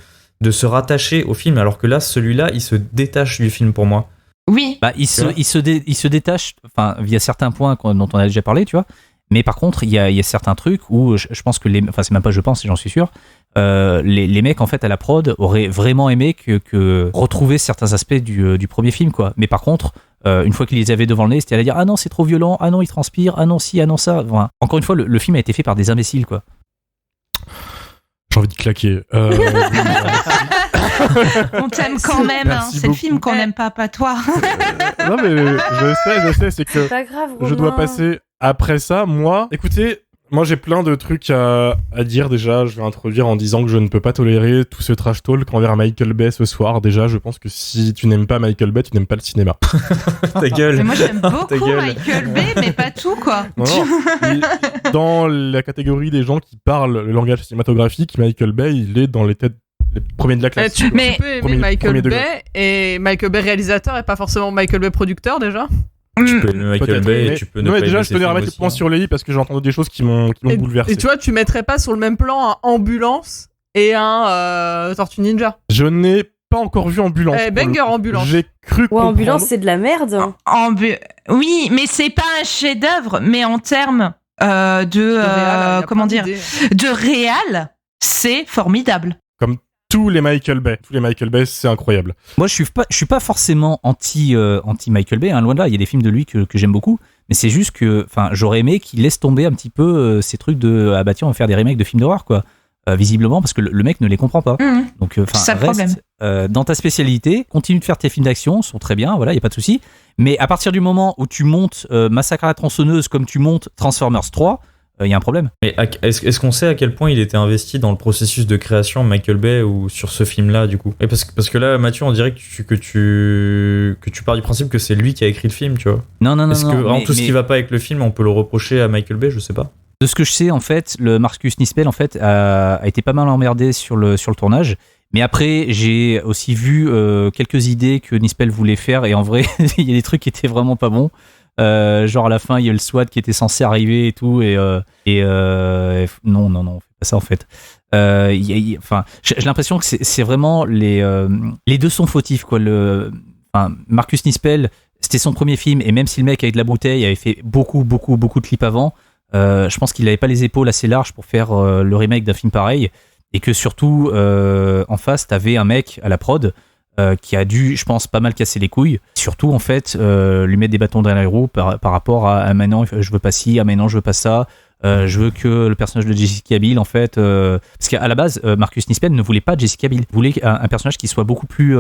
se rattacher au film, alors que là, celui-là, il se détache du film pour moi. Oui. Bah, il se détache, enfin, via certains points dont on a déjà parlé, tu vois. Mais par contre, il y a certains trucs où je pense que c'est même pas je pense, j'en suis sûr, les mecs en fait à la prod auraient vraiment aimé que retrouver certains aspects du premier film, quoi. Mais par contre, une fois qu'ils les avaient devant le nez, c'était à dire ah non c'est trop violent, ah non il transpire, ah non si, ah non ça. Enfin, encore une fois, le film a été fait par des imbéciles, quoi. J'ai envie de claquer. On t'aime quand même, hein. C'est le film qu'on n'aime pas toi. Non mais je sais, c'est que C'est pas grave, Romain. je dois passer après ça. Moi, écoutez, moi j'ai plein de trucs à dire déjà. Je vais introduire en disant que je ne peux pas tolérer tout ce trash talk envers Michael Bay ce soir. Déjà, je pense que si tu n'aimes pas Michael Bay, tu n'aimes pas le cinéma. Ta gueule. Mais moi j'aime beaucoup Michael Bay, mais pas tout, quoi. Non. Dans la catégorie des gens qui parlent le langage cinématographique, Michael Bay, il est dans les premiers de la classe. Tu peux aimer Michael degré. Bay et Michael Bay réalisateur et pas forcément Michael Bay producteur déjà. Tu peux aimer Michael Bay et tu peux ne pas aimer déjà, je ses tenais à films remettre le aussi, point sur les i parce que j'ai entendu des choses qui m'ont bouleversé. Et tu vois, tu mettrais pas sur le même plan un Ambulance et un Tortue Ninja. Je n'ai pas encore vu Ambulance. Banger Ambulance. J'ai cru comprendre. Ambulance, c'est de la merde. Oui, mais c'est pas un chef-d'œuvre, mais en termes de réal, c'est formidable. Comme tous les Michael Bay, c'est incroyable. Moi, je suis pas forcément anti Michael Bay, hein, loin de là. Il y a des films de lui que j'aime beaucoup, mais c'est juste que, enfin, j'aurais aimé qu'il laisse tomber un petit peu ces trucs de ah bah tiens, on va faire des remakes de films d'horreur, quoi. Visiblement, parce que le mec ne les comprend pas. Donc, reste dans ta spécialité, continue de faire tes films d'action, sont très bien, voilà, y a pas de souci. Mais à partir du moment où tu montes Massacre à la tronçonneuse comme tu montes Transformers 3, il y a un problème. Mais est-ce qu'on sait à quel point il était investi dans le processus de création Michael Bay ou sur ce film-là, du coup? Et parce que là, Mathieu, on dirait que tu pars du principe que c'est lui qui a écrit le film, tu vois. Non. Est-ce que tout ce qui va pas avec le film, on peut le reprocher à Michael Bay? Je sais pas. De ce que je sais, en fait, le Marcus Nispel, en fait, a été pas mal emmerdé sur le tournage. Mais après, j'ai aussi vu quelques idées que Nispel voulait faire, et en vrai, il y a des trucs qui étaient vraiment pas bons. Genre à la fin, il y a le SWAT qui était censé arriver et tout, non, on fait pas ça en fait. Enfin, j'ai l'impression que c'est vraiment les deux sont fautifs, quoi. Marcus Nispel, c'était son premier film, et même si le mec avec de la bouteille avait fait beaucoup de clips avant, je pense qu'il avait pas les épaules assez larges pour faire le remake d'un film pareil, et que surtout en face, t'avais un mec à la prod qui a dû, je pense, pas mal casser les couilles. Surtout, en fait, lui mettre des bâtons dans les roues par rapport à maintenant, je veux pas ci, maintenant, je veux pas ça. Je veux que le personnage de Jessica Biel, en fait... parce qu'à la base, Marcus Nispel ne voulait pas Jessica Biel. Il voulait un personnage qui soit beaucoup plus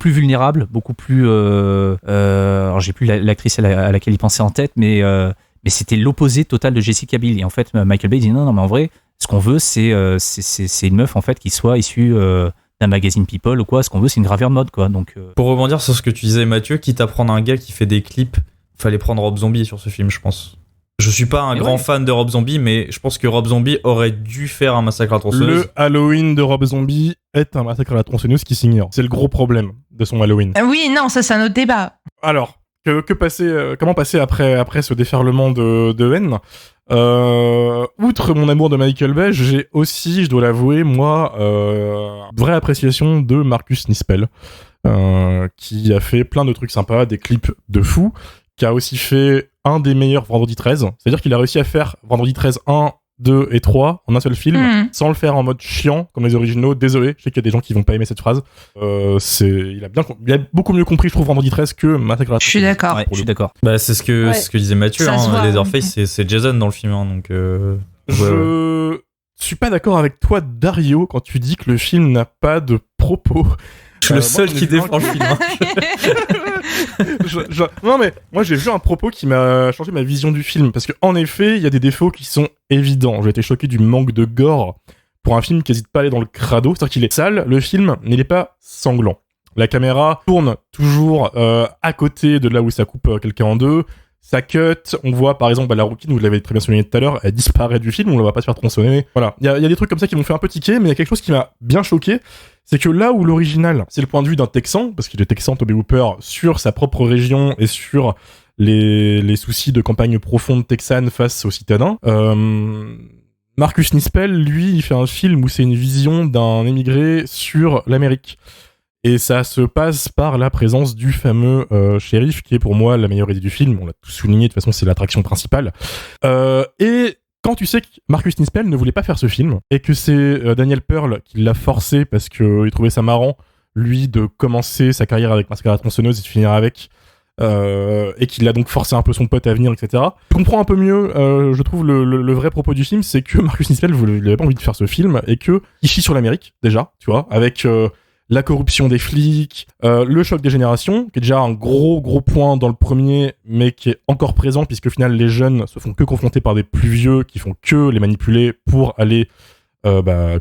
vulnérable, beaucoup plus... alors, j'ai plus l'actrice à laquelle il pensait en tête, mais c'était l'opposé total de Jessica Biel. Et en fait, Michael Bay dit non, mais en vrai, ce qu'on veut, c'est une meuf, en fait, qui soit issue... d'un magazine People ou quoi, ce qu'on veut c'est une gravure de mode, quoi. Donc pour rebondir sur ce que tu disais, Mathieu, quitte à prendre un gars qui fait des clips, fallait prendre Rob Zombie sur ce film, je pense. Je suis pas un grand fan de Rob Zombie, mais je pense que Rob Zombie aurait dû faire un Massacre à la tronçonneuse. Le Halloween de Rob Zombie est un Massacre à la tronçonneuse qui s'ignore. C'est le gros problème de son Halloween. Oui, non, ça c'est un autre débat. Alors, comment passer après ce déferlement de haine? Outre mon amour de Michael Bay, j'ai aussi, je dois l'avouer, moi, vraie appréciation de Marcus Nispel, qui a fait plein de trucs sympas, des clips de fou, qui a aussi fait un des meilleurs Vendredi 13, c'est-à-dire qu'il a réussi à faire Vendredi 13 1, 2 et 3 en un seul film, sans le faire en mode chiant, comme les originaux. Désolé, je sais qu'il y a des gens qui vont pas aimer cette phrase. Il a beaucoup mieux compris, je trouve, Vendredi 13 que Massacre à la tronçonneuse. Je suis d'accord. Ouais, je suis d'accord. Bah, c'est ce que disait Mathieu, Leatherface, Ouais. c'est Jason dans le film, hein, donc... Je suis pas d'accord avec toi, Dario, quand tu dis que le film n'a pas de propos. Je suis le seul qui défend le film. Hein. Non mais moi j'ai vu un propos qui m'a changé ma vision du film, parce qu'en effet il y a des défauts qui sont évidents. J'ai été choqué du manque de gore pour un film qui n'hésite pas à aller dans le crado, c'est-à-dire qu'il est sale, le film n'est pas sanglant. La caméra tourne toujours à côté de là où ça coupe quelqu'un en deux. ça cut, on voit par exemple la rouquine, vous l'avez très bien souligné tout à l'heure, elle disparaît du film, on ne va pas se faire tronçonner. Voilà, il y a des trucs comme ça qui m'ont fait un peu tiquer, mais il y a quelque chose qui m'a bien choqué, c'est que là où l'original, c'est le point de vue d'un Texan, parce qu'il est Texan, Toby Hooper, sur sa propre région et sur les soucis de campagne profonde texane face aux citadins, Marcus Nispel, lui, il fait un film où c'est une vision d'un émigré sur l'Amérique. Et ça se passe par la présence du fameux shérif, qui est pour moi la meilleure idée du film. On l'a tous souligné, de toute façon, c'est l'attraction principale. Et quand tu sais que Marcus Nispel ne voulait pas faire ce film, et que c'est Daniel Pearl qui l'a forcé parce qu'il trouvait ça marrant, lui, de commencer sa carrière avec Massacre à la tronçonneuse et de finir avec, et qu'il a donc forcé un peu son pote à venir, etc. Je comprends un peu mieux, je trouve, le vrai propos du film, c'est que Marcus Nispel n'avait pas envie de faire ce film, et qu'il chie sur l'Amérique, déjà, tu vois, avec... la corruption des flics, le choc des générations, qui est déjà un gros point dans le premier, mais qui est encore présent, puisque au final, les jeunes se font que confronter par des plus vieux qui font que les manipuler pour aller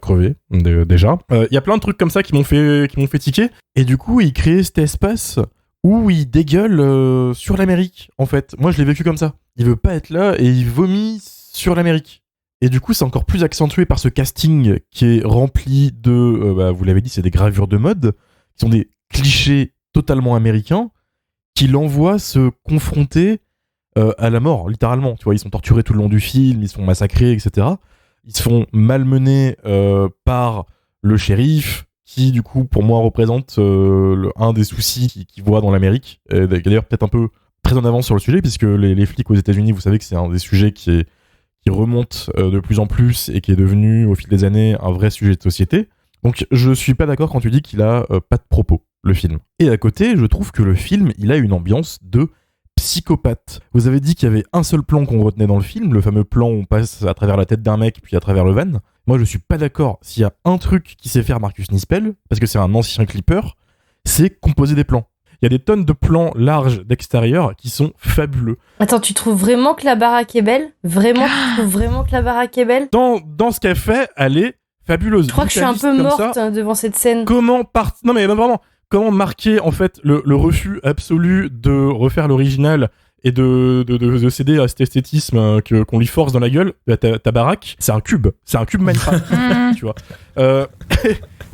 crever, déjà. Il y a plein de trucs comme ça qui m'ont fait tiquer, et du coup, il crée cet espace où il dégueule sur l'Amérique, en fait. Moi, je l'ai vécu comme ça. Il veut pas être là, et il vomit sur l'Amérique. Et du coup, c'est encore plus accentué par ce casting qui est rempli de, vous l'avez dit, c'est des gravures de mode, qui sont des clichés totalement américains, qui l'envoient se confronter à la mort, littéralement. Tu vois, ils sont torturés tout le long du film, ils sont massacrés, etc. Ils se font malmener par le shérif, qui, du coup, pour moi, représente un des soucis qu'il voit dans l'Amérique. D'ailleurs, peut-être un peu très en avance sur le sujet, puisque les flics aux États-Unis, vous savez que c'est un des sujets qui remonte de plus en plus et qui est devenu au fil des années un vrai sujet de société. Donc je suis pas d'accord quand tu dis qu'il a pas de propos, le film. Et à côté, je trouve que le film, il a une ambiance de psychopathe. Vous avez dit qu'il y avait un seul plan qu'on retenait dans le film, le fameux plan où on passe à travers la tête d'un mec puis à travers le van. Moi je suis pas d'accord. S'il y a un truc qui sait faire Marcus Nispel, parce que c'est un ancien clipper, c'est composer des plans. Il y a des tonnes de plans larges d'extérieur qui sont fabuleux. Attends, tu trouves vraiment que la baraque est belle ? Vraiment, tu trouves vraiment que la baraque est belle ? Dans ce qu'elle fait, elle est fabuleuse. Je crois que je suis un peu morte devant cette scène. Non mais vraiment, comment marquer en fait le refus absolu de refaire l'original et de céder à cet esthétisme qu'on lui force dans la gueule, ta baraque, c'est un cube Minecraft, tu vois.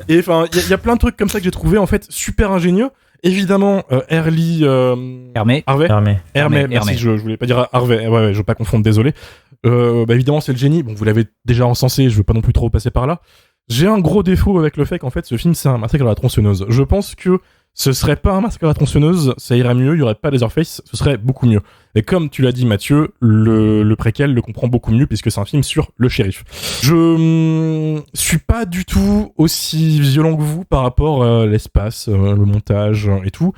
Et enfin, il y a plein de trucs comme ça que j'ai trouvé en fait super ingénieux. Évidemment, Hermé, merci, je voulais pas dire Harvey, ouais, je veux pas confondre, désolé. Évidemment, c'est le génie, bon, vous l'avez déjà encensé, je veux pas non plus trop passer par là. J'ai un gros défaut avec le fait qu'en fait, ce film, c'est un massacre à la tronçonneuse. Je pense que ce serait pas un massacre à la tronçonneuse, ça irait mieux, il y aurait pas Leatherface, ce serait beaucoup mieux. Et comme tu l'as dit, Mathieu, le préquel le comprend beaucoup mieux puisque c'est un film sur le shérif. Je suis pas du tout aussi violent que vous par rapport à l'espace, le montage et tout.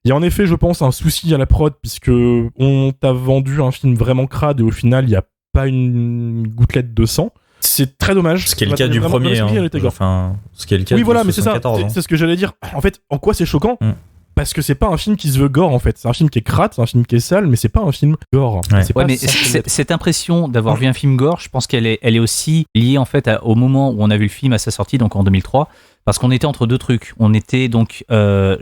Il y a en effet, je pense, un souci à la prod puisque on t'a vendu un film vraiment crade et au final, il y a pas une gouttelette de sang. C'est très dommage. Ce qui est le cas du premier. Ce qui est le cas oui, du voilà, mais c'est ça. Hein. C'est ce que j'allais dire. En fait, en quoi c'est choquant ? Parce que c'est pas un film qui se veut gore en fait. C'est un film qui est crade, c'est un film qui est sale, mais c'est pas un film gore. Ouais, mais cette impression d'avoir vu un film gore, je pense qu'elle est aussi liée en fait au moment où on a vu le film à sa sortie, donc en 2003. Parce qu'on était entre deux trucs. On était donc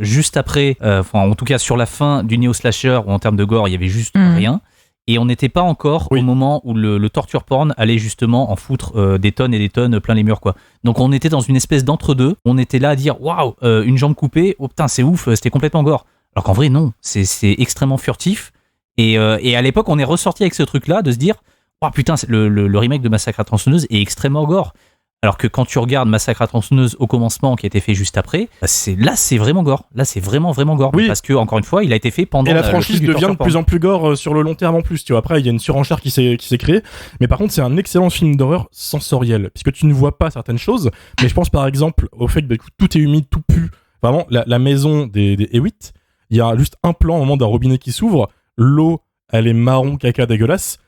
juste après, en tout cas sur la fin du néo-slasher, où en termes de gore, il y avait juste rien. Et on n'était pas encore au moment où le torture porn allait justement en foutre des tonnes et des tonnes plein les murs, quoi. Donc on était dans une espèce d'entre-deux. On était là à dire waouh, une jambe coupée, oh putain, c'est ouf, c'était complètement gore. Alors qu'en vrai, non, c'est extrêmement furtif. Et à l'époque, on est ressorti avec ce truc-là de se dire oh putain, le remake de Massacre à la tronçonneuse est extrêmement gore. Alors que quand tu regardes Massacre à la tronçonneuse au commencement, qui a été fait juste après, c'est vraiment gore. Là, c'est vraiment gore. Oui. Parce que, encore une fois, il a été fait pendant. Et la franchise devient de plus en plus gore sur le long terme en plus. Tu vois, après, il y a une surenchère qui s'est créée. Mais par contre, c'est un excellent film d'horreur sensoriel. Puisque tu ne vois pas certaines choses. Mais je pense par exemple au fait que tout est humide, tout pue. Vraiment, la maison des Hewitt, il y a juste un plan au moment d'un robinet qui s'ouvre. L'eau, elle est marron, caca, dégueulasse.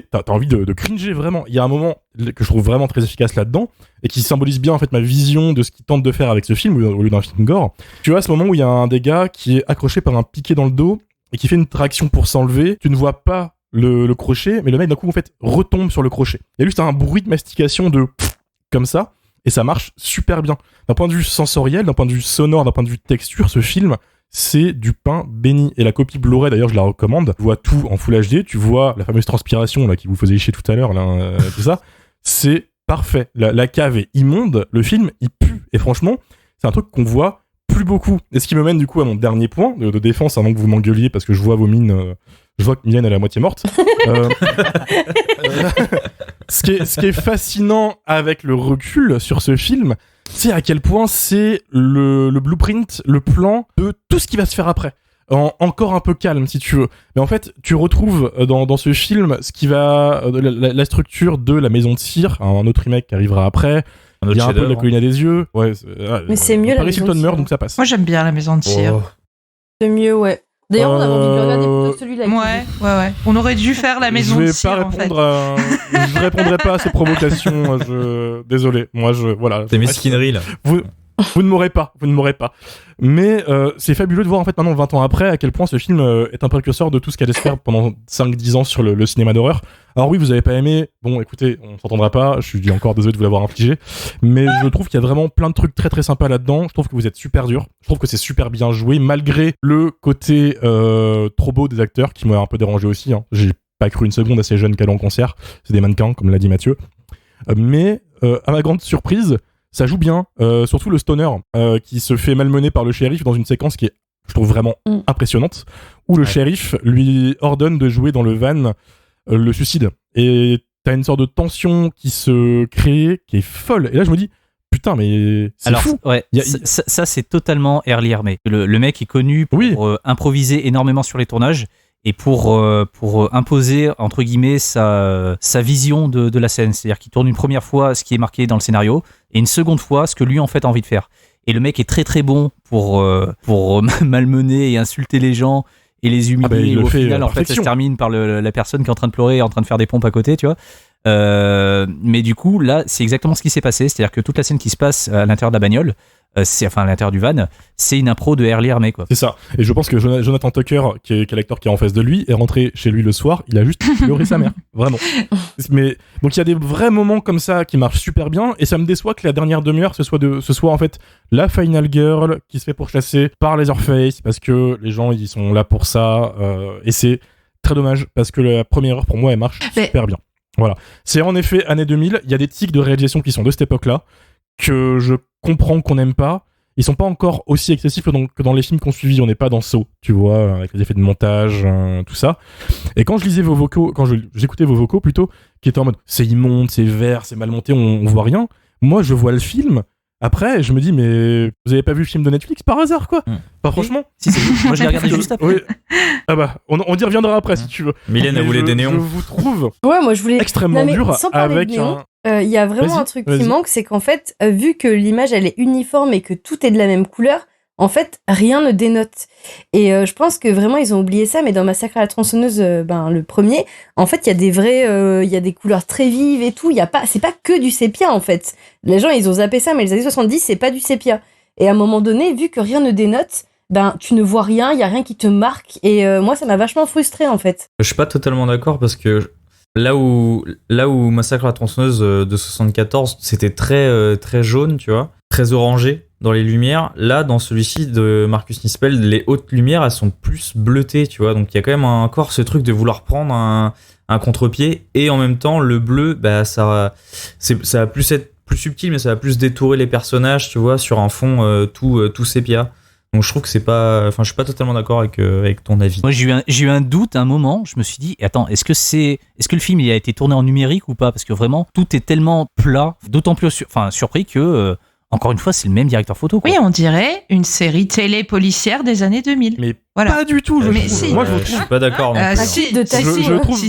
T'as envie de cringer vraiment. Il y a un moment que je trouve vraiment très efficace là-dedans et qui symbolise bien en fait ma vision de ce qu'il tente de faire avec ce film au lieu d'un film gore. Tu vois, à ce moment où il y a un des gars qui est accroché par un piquet dans le dos et qui fait une traction pour s'enlever, tu ne vois pas le crochet, mais le mec d'un coup en fait retombe sur le crochet. Il y a juste un bruit de mastication de comme ça et ça marche super bien. D'un point de vue sensoriel, d'un point de vue sonore, d'un point de vue texture, ce film c'est du pain béni. Et la copie Blu-ray, d'ailleurs, je la recommande. Tu vois tout en Full HD, tu vois la fameuse transpiration là qui vous faisait chier tout à l'heure, là, tout ça. C'est parfait. La cave est immonde, le film, il pue. Et franchement, c'est un truc qu'on voit plus beaucoup. Et ce qui me mène du coup à mon dernier point de défense, avant que vous m'engueuliez, parce que je vois vos mines... je vois que Mylène elle est à moitié morte. Ce qui est fascinant avec le recul sur ce film, c'est à quel point c'est le blueprint, le plan de tout ce qui va se faire après. Encore un peu calme si tu veux. Mais en fait, tu retrouves dans ce film ce qui va la structure de La Maison de Cire, un autre remake qui arrivera après. Il y a un peu de La Colline à des yeux. Ouais, mais c'est mieux La Maison de Cire. Meurt, donc ça passe. Moi j'aime bien La Maison de Cire. Oh. C'est mieux, ouais. D'ailleurs, on a envie de regarder plutôt celui-là. Ouais. On aurait dû faire La Maison de Cire, en fait. Je répondrai pas à ces provocations. Désolé. Moi, voilà. Des mesquineries, là. Vous ne m'aurez pas. Mais c'est fabuleux de voir, en fait, maintenant, 20 ans après, à quel point ce film est un précurseur de tout ce qu'elle espère pendant 5-10 ans sur le cinéma d'horreur. Alors oui, vous avez pas aimé. Bon, écoutez, on s'entendra pas. Je suis encore désolé de vous l'avoir infligé. Mais je trouve qu'il y a vraiment plein de trucs très très sympas là-dedans. Je trouve que vous êtes super dur. Je trouve que c'est super bien joué, malgré le côté trop beau des acteurs, qui m'a un peu dérangé aussi. Hein. J'ai pas cru une seconde à ces jeunes qu'elle en concert. C'est des mannequins, comme l'a dit Mathieu. Mais à ma grande surprise, ça joue bien, surtout le stoner qui se fait malmener par le shérif dans une séquence qui est, je trouve, vraiment impressionnante, où le shérif lui ordonne de jouer dans le van le suicide. Et t'as une sorte de tension qui se crée, qui est folle. Et là, je me dis, putain, mais c'est fou. Ouais, ça, c'est totalement Early Hermé. Le mec est connu pour improviser énormément sur les tournages et pour imposer, entre guillemets, sa vision de la scène. C'est-à-dire qu'il tourne une première fois ce qui est marqué dans le scénario et une seconde fois ce que lui, en fait, a envie de faire. Et le mec est très très bon pour malmener et insulter les gens et les humilier. Au final, en fait, ça se termine par la personne qui est en train de pleurer et en train de faire des pompes à côté, tu vois. Mais du coup, là, c'est exactement ce qui s'est passé. C'est-à-dire que toute la scène qui se passe à l'intérieur de la bagnole, à l'intérieur du van, c'est une impro de Early Hermé, quoi. C'est ça. Et je pense que Jonathan Tucker, qui est l'acteur qui est en face de lui, est rentré chez lui le soir, il a juste pleuré sa mère. Vraiment. Mais, donc il y a des vrais moments comme ça qui marchent super bien, et ça me déçoit que la dernière demi-heure, ce soit en fait la final girl qui se fait pourchasser par Leatherface, parce que les gens, ils sont là pour ça, et c'est très dommage, parce que la première heure, pour moi, elle marche super bien. Voilà. C'est en effet année 2000, il y a des tics de réalisation qui sont de cette époque-là, que je comprends qu'on n'aime pas. Ils sont pas encore aussi excessifs que dans les films qu'on suivi. On n'est pas dans Saw, tu vois, avec les effets de montage, tout ça. Et quand je lisais vos vocaux, j'écoutais vos vocaux plutôt, qui étaient en mode c'est immonde, c'est vert, c'est mal monté, on voit rien. Moi, je vois le film. Après, je me dis, mais vous avez pas vu le film de Netflix par hasard, quoi? Pas franchement? Si, moi je l'ai regardé juste après. Oui. Ah bah, on y reviendra après si tu veux. Mylène, elle voulait des néons. Je vous trouve moi je voulais extrêmement dur avec il y a vraiment un truc qui manque, c'est qu'en fait, vu que l'image elle est uniforme et que tout est de la même couleur, en fait, rien ne dénote. Et je pense que vraiment, ils ont oublié ça, mais dans Massacre à la tronçonneuse, le premier, en fait, il y a des vrais, il y a des couleurs très vives et tout. C'est pas que du sépia, en fait. Les gens, ils ont zappé ça, mais les années 70, c'est pas du sépia. Et à un moment donné, vu que rien ne dénote, tu ne vois rien, il y a rien qui te marque. Et moi, ça m'a vachement frustrée, en fait. Je suis pas totalement d'accord parce que là où Massacre à la tronçonneuse de 74, c'était très, très jaune, tu vois, très orangé dans les lumières. Là, dans celui-ci de Marcus Nispel, les hautes lumières, elles sont plus bleutées, tu vois. Donc, il y a quand même encore ce truc de vouloir prendre un contre-pied. Et en même temps, le bleu, ça va plus être plus subtil, mais ça va plus détourer les personnages, tu vois, sur un fond tout sépia. Donc, je trouve que je suis pas totalement d'accord avec ton avis. Moi, j'ai eu un doute à un moment. Je me suis dit, attends, est-ce que le film il a été tourné en numérique ou pas? Parce que vraiment, tout est tellement plat, d'autant plus surpris que... encore une fois, c'est le même directeur photo, quoi. Oui, on dirait une série télé policière des années 2000. Mais voilà. Pas du tout, je trouve. Si. Moi, je suis pas d'accord. Si, de taxi. Je trouve.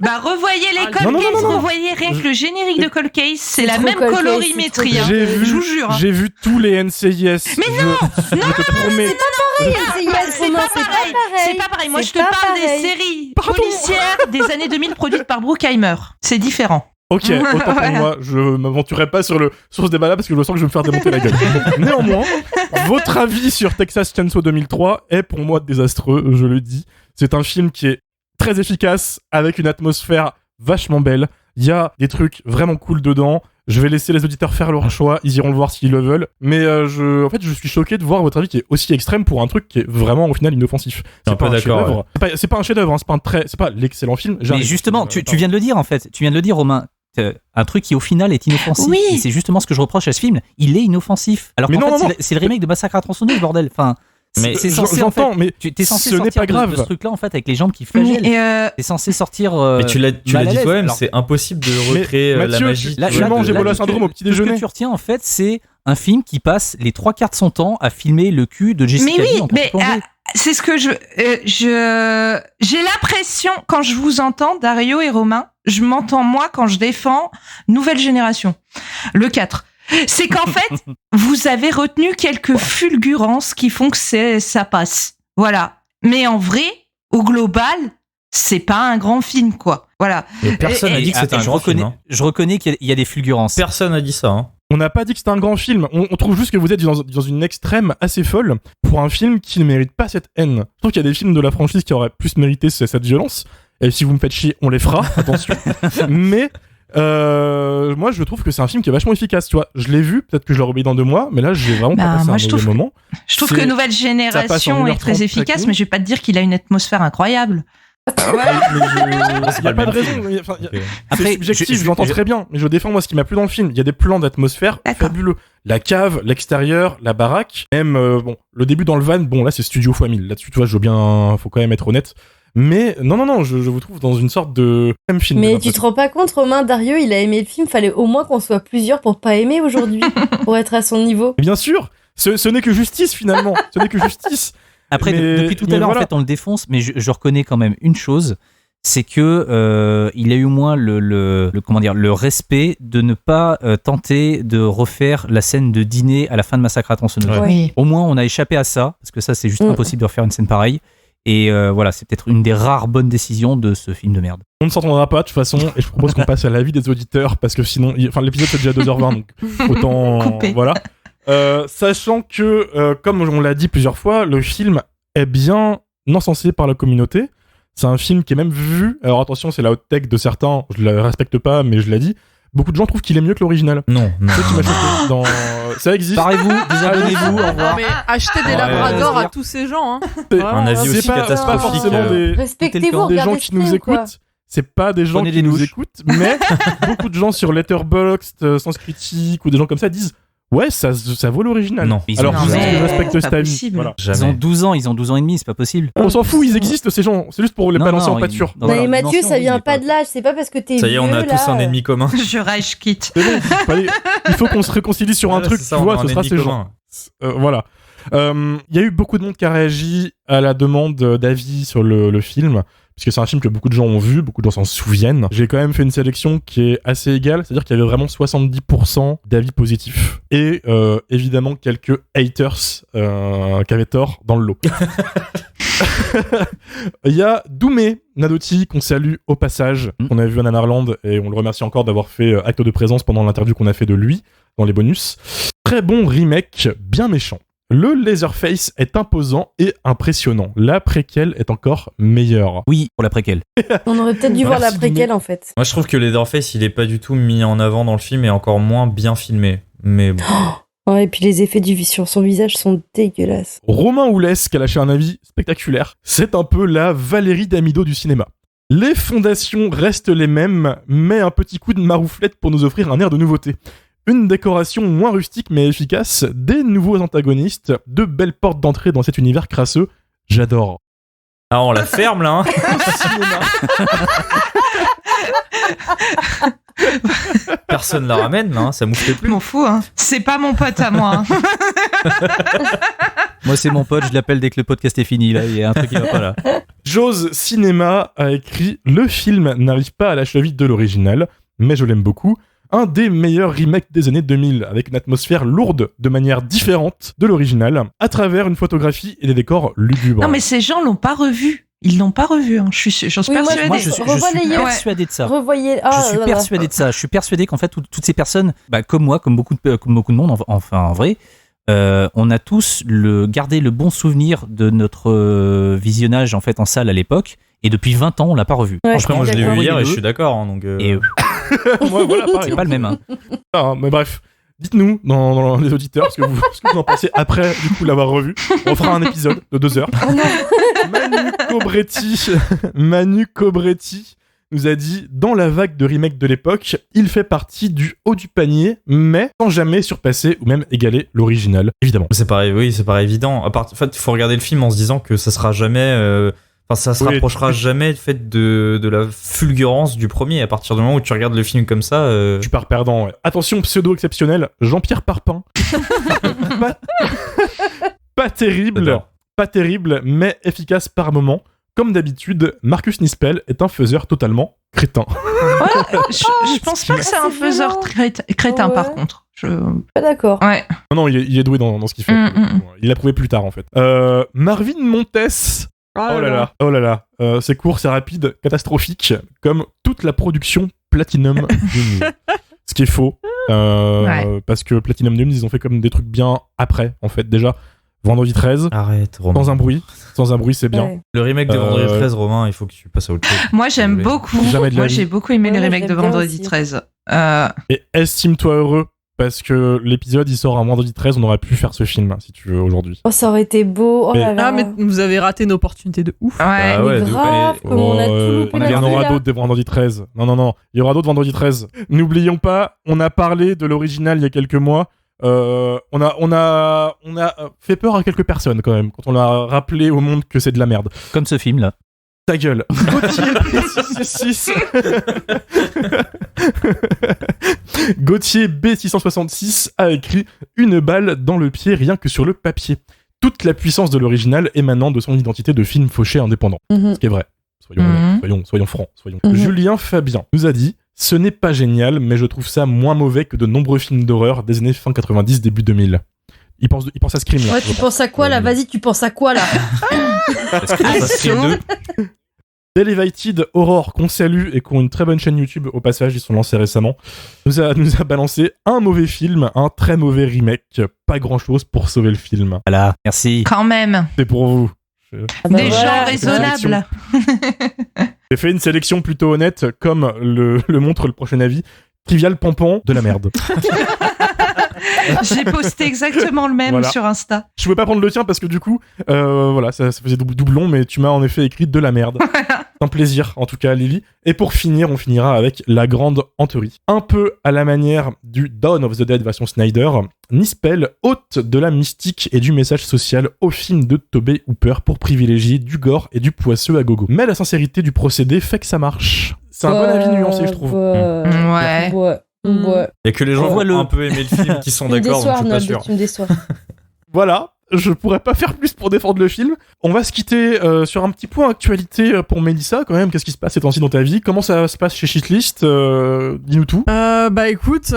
Revoyez les Cold Case, revoyez rien que le générique de Cold Case, c'est la même colorimétrie. Je vous jure. J'ai vu tous les NCIS. Mais non, je te promets. C'est pas pareil. Moi, je te parle des séries policières des années 2000 produites par Bruckheimer. C'est différent. Ok, autant pour moi, je m'aventurerai pas sur ce débat-là parce que je sens que je vais me faire démonter la gueule. Néanmoins, votre avis sur Texas Chainsaw 2003 est pour moi désastreux, je le dis. C'est un film qui est très efficace, avec une atmosphère vachement belle. Il y a des trucs vraiment cool dedans. Je vais laisser les auditeurs faire leur choix, ils iront le voir s'ils le veulent. Mais en fait, je suis choqué de voir votre avis qui est aussi extrême pour un truc qui est vraiment au final inoffensif. C'est pas d'accord. C'est pas un chef-d'œuvre, hein, c'est pas l'excellent film. Mais justement, tu viens de le dire en fait. Tu viens de le dire, Romain. Un truc qui au final est inoffensif. Oui. Et c'est justement ce que je reproche à ce film. Il est inoffensif. Alors qu'en fait, c'est le remake de Massacre à la tronçonneuse, bordel. Enfin, c'est censé, j'entends, en fait, mais t'es censé ce n'est sortir pas grave. de ce truc-là en fait avec les jambes qui flagellent. T'es censé sortir. Mais tu l'as dit toi-même, alors, c'est impossible de recréer Mathieu, la magie. Tu manges Ebola syndrome au petit déjeuner. Ce que tu retiens en fait, c'est un film qui passe les 3/4 de son temps à filmer le cul de Jessica Biel en contre-plongée. C'est ce que j'ai l'impression, quand je vous entends, Dario et Romain, je m'entends moi quand je défends Nouvelle Génération, le 4. C'est qu'en fait, vous avez retenu quelques fulgurances qui font que ça passe. Voilà. Mais en vrai, au global, c'est pas un grand film, quoi. Voilà. Et personne n'a dit que c'était un grand film. Je reconnais qu'il y a des fulgurances. Personne n'a dit ça, hein. On n'a pas dit que c'était un grand film. On trouve juste que vous êtes dans une extrême assez folle pour un film qui ne mérite pas cette haine. Je trouve qu'il y a des films de la franchise qui auraient plus mérité cette violence. Et si vous me faites chier, on les fera. Attention. Mais moi, je trouve que c'est un film qui est vachement efficace. Tu vois, je l'ai vu. Peut-être que je l'aurai oublié dans 2 mois, mais là, j'ai vraiment pas passé un mauvais moment. Je trouve que Nouvelle Génération est très efficace, mais je vais pas te dire qu'il a une atmosphère incroyable. Il n'y a pas de raison. C'est subjectif, j'entends très bien, mais je défends moi ce qui m'a plu dans le film. Il y a des plans d'atmosphère fabuleux. La cave, l'extérieur, la baraque, même le début dans le van. Bon, là c'est studio x 1000. Là-dessus, tu vois, faut quand même être honnête. Mais non, je vous trouve dans une sorte de même film. Mais tu te rends pas compte, Romain, Dario, il a aimé le film. Fallait au moins qu'on soit plusieurs pour pas aimer aujourd'hui, pour être à son niveau. Bien sûr, ce n'est que justice finalement. Ce n'est que justice. Après, depuis tout à l'heure, voilà. En fait, on le défonce, mais je reconnais quand même une chose, c'est que il a eu au moins le respect de ne pas tenter de refaire la scène de dîner à la fin de Massacre à la tronçonneuse. Oui. Au moins, on a échappé à ça, parce que ça, c'est juste impossible de refaire une scène pareille. Et voilà, c'est peut-être une des rares bonnes décisions de ce film de merde. On ne s'entendra pas de toute façon, et je propose qu'on passe à l'avis des auditeurs, parce que sinon, l'épisode c'est déjà 2h20, donc autant... Couper. Voilà. Sachant que, comme on l'a dit plusieurs fois, le film est bien encensé par la communauté. C'est un film qui est même vu. Alors attention, c'est la hot take de certains, je le respecte pas, mais je l'ai dit. Beaucoup de gens trouvent qu'il est mieux que l'original. Non. C'est ce qui m'a choqué. Ça existe. Parlez-vous, désabonnez-vous, au revoir. Mais achetez des labradors à tous ces gens. Hein. Un avis aussi catastrophique. Respectez-vous, des gens qui nous écoutent. C'est pas des gens qui nous écoutent, mais beaucoup de gens sur Letterboxd, Sens Critique ou des gens comme ça disent ouais, ça vaut l'original. Non. Alors je respecte cet avis. Voilà. Ils ont 12 ans et demi, c'est pas possible. On s'en fout, ils existent ces gens. C'est juste pour les balancer en pâture. Mais Mathieu, ça vient pas de l'âge. C'est pas parce que t'es vieux. Ça y est, on a tous un ennemi commun. Je rage quitte. C'est bon, il faut qu'on se réconcilie sur un truc. Tu vois, ce sera ces gens. Voilà. Il y a eu beaucoup de monde qui a réagi à la demande d'avis sur le film. Puisque c'est un film que beaucoup de gens ont vu, beaucoup de gens s'en souviennent. J'ai quand même fait une sélection qui est assez égale, c'est-à-dire qu'il y avait vraiment 70% d'avis positifs. Et évidemment quelques haters qui avaient tort dans le lot. Il y a Doumé Nadotti, qu'on salue au passage, qu'on a vu à Nanarland, et on le remercie encore d'avoir fait acte de présence pendant l'interview qu'on a fait de lui, dans les bonus. Très bon remake, bien méchant. Le Leatherface est imposant et impressionnant. La préquelle est encore meilleure. Oui, pour la préquelle. On aurait peut-être dû voir la préquelle en fait. Moi je trouve que Leatherface il est pas du tout mis en avant dans le film et encore moins bien filmé. Mais bon. Ouais, et puis les effets sur son visage sont dégueulasses. Romain Oulès qui a lâché un avis spectaculaire. C'est un peu la Valérie Damido du cinéma. Les fondations restent les mêmes, mais un petit coup de marouflette pour nous offrir un air de nouveauté. Une décoration moins rustique mais efficace, des nouveaux antagonistes, de belles portes d'entrée dans cet univers crasseux. J'adore. Ah, on la ferme là, hein. Personne la ramène là, hein, ça mouffe plus. M'en fous, hein. C'est pas mon pote à moi. Moi c'est mon pote, je l'appelle dès que le podcast est fini là, il y a un truc qui va pas là. Jose Cinéma a écrit « Le film n'arrive pas à la cheville de l'original, mais je l'aime beaucoup. Un des meilleurs remakes des années 2000, avec une atmosphère lourde de manière différente de l'original, à travers une photographie et des décors lugubres. » Non mais ces gens l'ont pas revu. Ils l'ont pas revu, hein. J'en suis persuadée. Moi, je suis persuadé de ça. Revoyez. Je suis persuadé de ça. Je suis persuadé qu'en fait, toutes ces personnes, comme moi, comme beaucoup de monde, enfin en vrai, on a tous gardé le bon souvenir de notre visionnage en fait en salle à l'époque, et depuis 20 ans, on l'a pas revu. Ouais, après, moi, je l'ai vu hier et je suis d'accord. Hein, donc, Moi, voilà, pareil. C'est pas le même. Hein. Ah, mais bref, dites-nous dans les auditeurs ce que vous en pensez après du coup l'avoir revu. On fera un épisode de 2 heures. Oh non. Manu Cobretti nous a dit « Dans la vague de remake de l'époque, il fait partie du haut du panier, mais sans jamais surpasser ou même égaler l'original, évidemment. » C'est pareil, oui, c'est pas évident. En fait, il faut regarder le film en se disant que ça sera jamais... ça se rapprochera jamais fait de la fulgurance du premier. À partir du moment où tu regardes le film comme ça... Tu pars perdant, ouais. Attention, pseudo exceptionnel, Jean-Pierre Parpin. Pas terrible, mais efficace par moment. Comme d'habitude, Marcus Nispel est un faiseur totalement crétin. Ouais, je pense pas que c'est un faiseur crétin, par contre. Pas d'accord. Ouais. Non, il est doué dans ce qu'il fait. Il l'a prouvé plus tard, en fait. Marvin Montes. Oh là là. C'est court, c'est rapide, catastrophique, comme toute la production Platinum Dunes. Ce qui est faux. Parce que Platinum Dunes, ils ont fait comme des trucs bien après, en fait, déjà. Vendredi 13. Arrête, Romain. Sans un bruit, c'est bien. Ouais. Le remake de Vendredi 13, Romain, il faut que tu passes à autre chose. Moi, j'aime beaucoup. J'ai beaucoup aimé le remake de Vendredi 13. Et estime-toi heureux, parce que l'épisode, il sort un Vendredi 13, on aurait pu faire ce film, si tu veux, aujourd'hui. Oh, ça aurait été beau. Oh là là. Ah, mais vous avez raté une opportunité de ouf. Ouais, mais grave, comme on a tout loupé. Il y en aura d'autres des Vendredi 13. Non. Il y aura d'autres Vendredi 13. N'oublions pas, on a parlé de l'original il y a quelques mois. On a fait peur à quelques personnes quand même quand on a rappelé au monde que c'est de la merde. Comme ce film là. Ta gueule. Gauthier B666 a écrit une balle dans le pied rien que sur le papier. Toute la puissance de l'original émanant de son identité de film fauché indépendant. Ce qui est vrai. Soyons francs. Julien Fabien nous a dit: ce n'est pas génial, mais je trouve ça moins mauvais que de nombreux films d'horreur des années fin 90, début 2000. Il pense à Scream là. Ouais, tu penses à quoi là? Vas-y, tu penses à quoi là? Est-ce que tu penses à Scream 2 Elevated Horror, qu'on salue et qui ont une très bonne chaîne YouTube au passage, ils sont lancés récemment, nous a balancé un mauvais film, un très mauvais remake, pas grand chose pour sauver le film. Voilà, merci. Quand même. C'est pour vous. Des gens raisonnables. J'ai fait une sélection plutôt honnête, comme le montre le prochain avis. Trivial Pompon, de la merde. J'ai posté exactement le même sur Insta. Je pouvais pas prendre le tien parce que du coup, voilà, ça faisait doublon, mais tu m'as en effet écrit de la merde. C'est un plaisir, en tout cas, Lily. Et pour finir, on finira avec La Grande Hanterie. Un peu à la manière du Dawn of the Dead version Snyder, Nispel ôte de la mystique et du message social au film de Tobey Hooper pour privilégier du gore et du poisseux à gogo. Mais la sincérité du procédé fait que ça marche. C'est un bon avis nuancé, je trouve. Ouais. Il y a que les gens qui ont un peu aimé le film qui sont d'accord, donc je suis pas sûr. Tu me déçois. Voilà, je pourrais pas faire plus pour défendre le film. On va se quitter sur un petit point actualité pour Mélissa quand même. Qu'est-ce qui se passe ces temps-ci dans ta vie? Comment ça se passe chez Shitlist? Dis-nous tout. Bah écoute,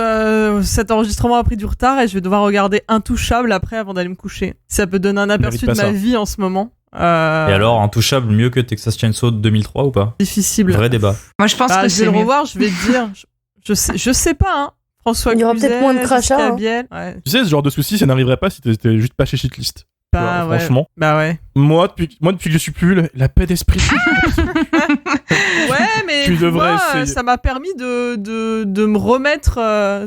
cet enregistrement a pris du retard et je vais devoir regarder Intouchable après avant d'aller me coucher. Ça peut donner un aperçu de ma vie en ce moment. Et alors, Intouchable mieux que Texas Chainsaw 2003 ou pas? Difficile. Vrai débat. Moi je pense que je vais le revoir, je vais te dire. Je sais pas, hein. François il y aura Cluzet, peut-être moins de crachats. Hein. Ouais. Tu sais, ce genre de souci, ça n'arriverait pas si t'étais juste pas chez Shitlist. Bah ouais. Franchement. Bah ouais. Moi, depuis que je suis plus, la paix d'esprit. Ouais, mais tu devrais essayer. Ça m'a permis de me remettre,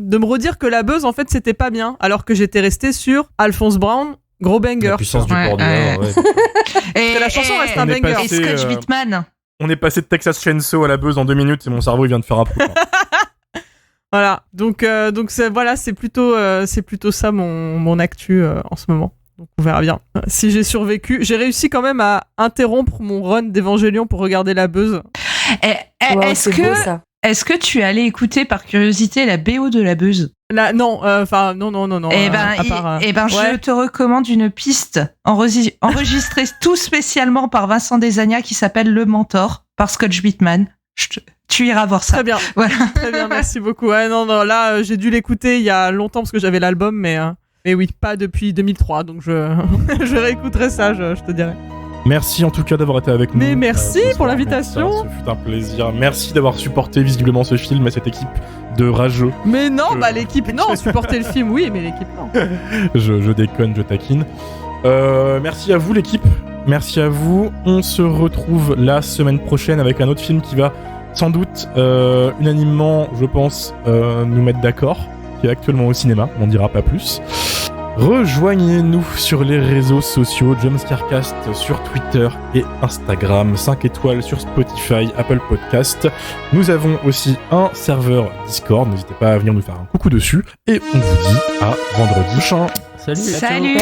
de me redire que la buzz, en fait, c'était pas bien. Alors que j'étais resté sur Alphonse Brown, gros banger. La puissance du bord du Nord, ouais. Et la chanson reste un banger. Et Scotch Beatman. On est passé de Texas Chainsaw à la buzz en 2 minutes et mon cerveau il vient de faire un coup. Voilà, donc c'est plutôt ça mon actu en ce moment. Donc on verra bien. Si j'ai survécu, j'ai réussi quand même à interrompre mon run d'Evangelion pour regarder la buzz. Est-ce que tu es allé écouter par curiosité la BO de la buzz? Non. Je te recommande une piste enregistrée tout spécialement par Vincent Desagna qui s'appelle Le Mentor par Scotch Beatman. Tu iras voir ça. Très bien. Voilà. Très bien, merci beaucoup. Ouais, non, là, j'ai dû l'écouter il y a longtemps parce que j'avais l'album, mais oui, pas depuis 2003, donc je réécouterai ça, je te dirai. Merci en tout cas d'avoir été avec nous. Mais merci pour l'invitation. Ça fut un plaisir. Merci d'avoir supporté visiblement ce film et cette équipe de rageux. Mais non, l'équipe, non, supporter le film, oui, mais l'équipe, non. Je déconne, je taquine. Merci à vous l'équipe. Merci à vous. On se retrouve la semaine prochaine avec un autre film qui va sans doute unanimement, je pense, nous mettre d'accord, qui est actuellement au cinéma, on n'en dira pas plus. Rejoignez-nous sur les réseaux sociaux, Jumpscarecast sur Twitter et Instagram, 5 étoiles sur Spotify, Apple Podcast. Nous avons aussi un serveur Discord, n'hésitez pas à venir nous faire un coucou dessus. Et on vous dit à vendredi prochain. Salut.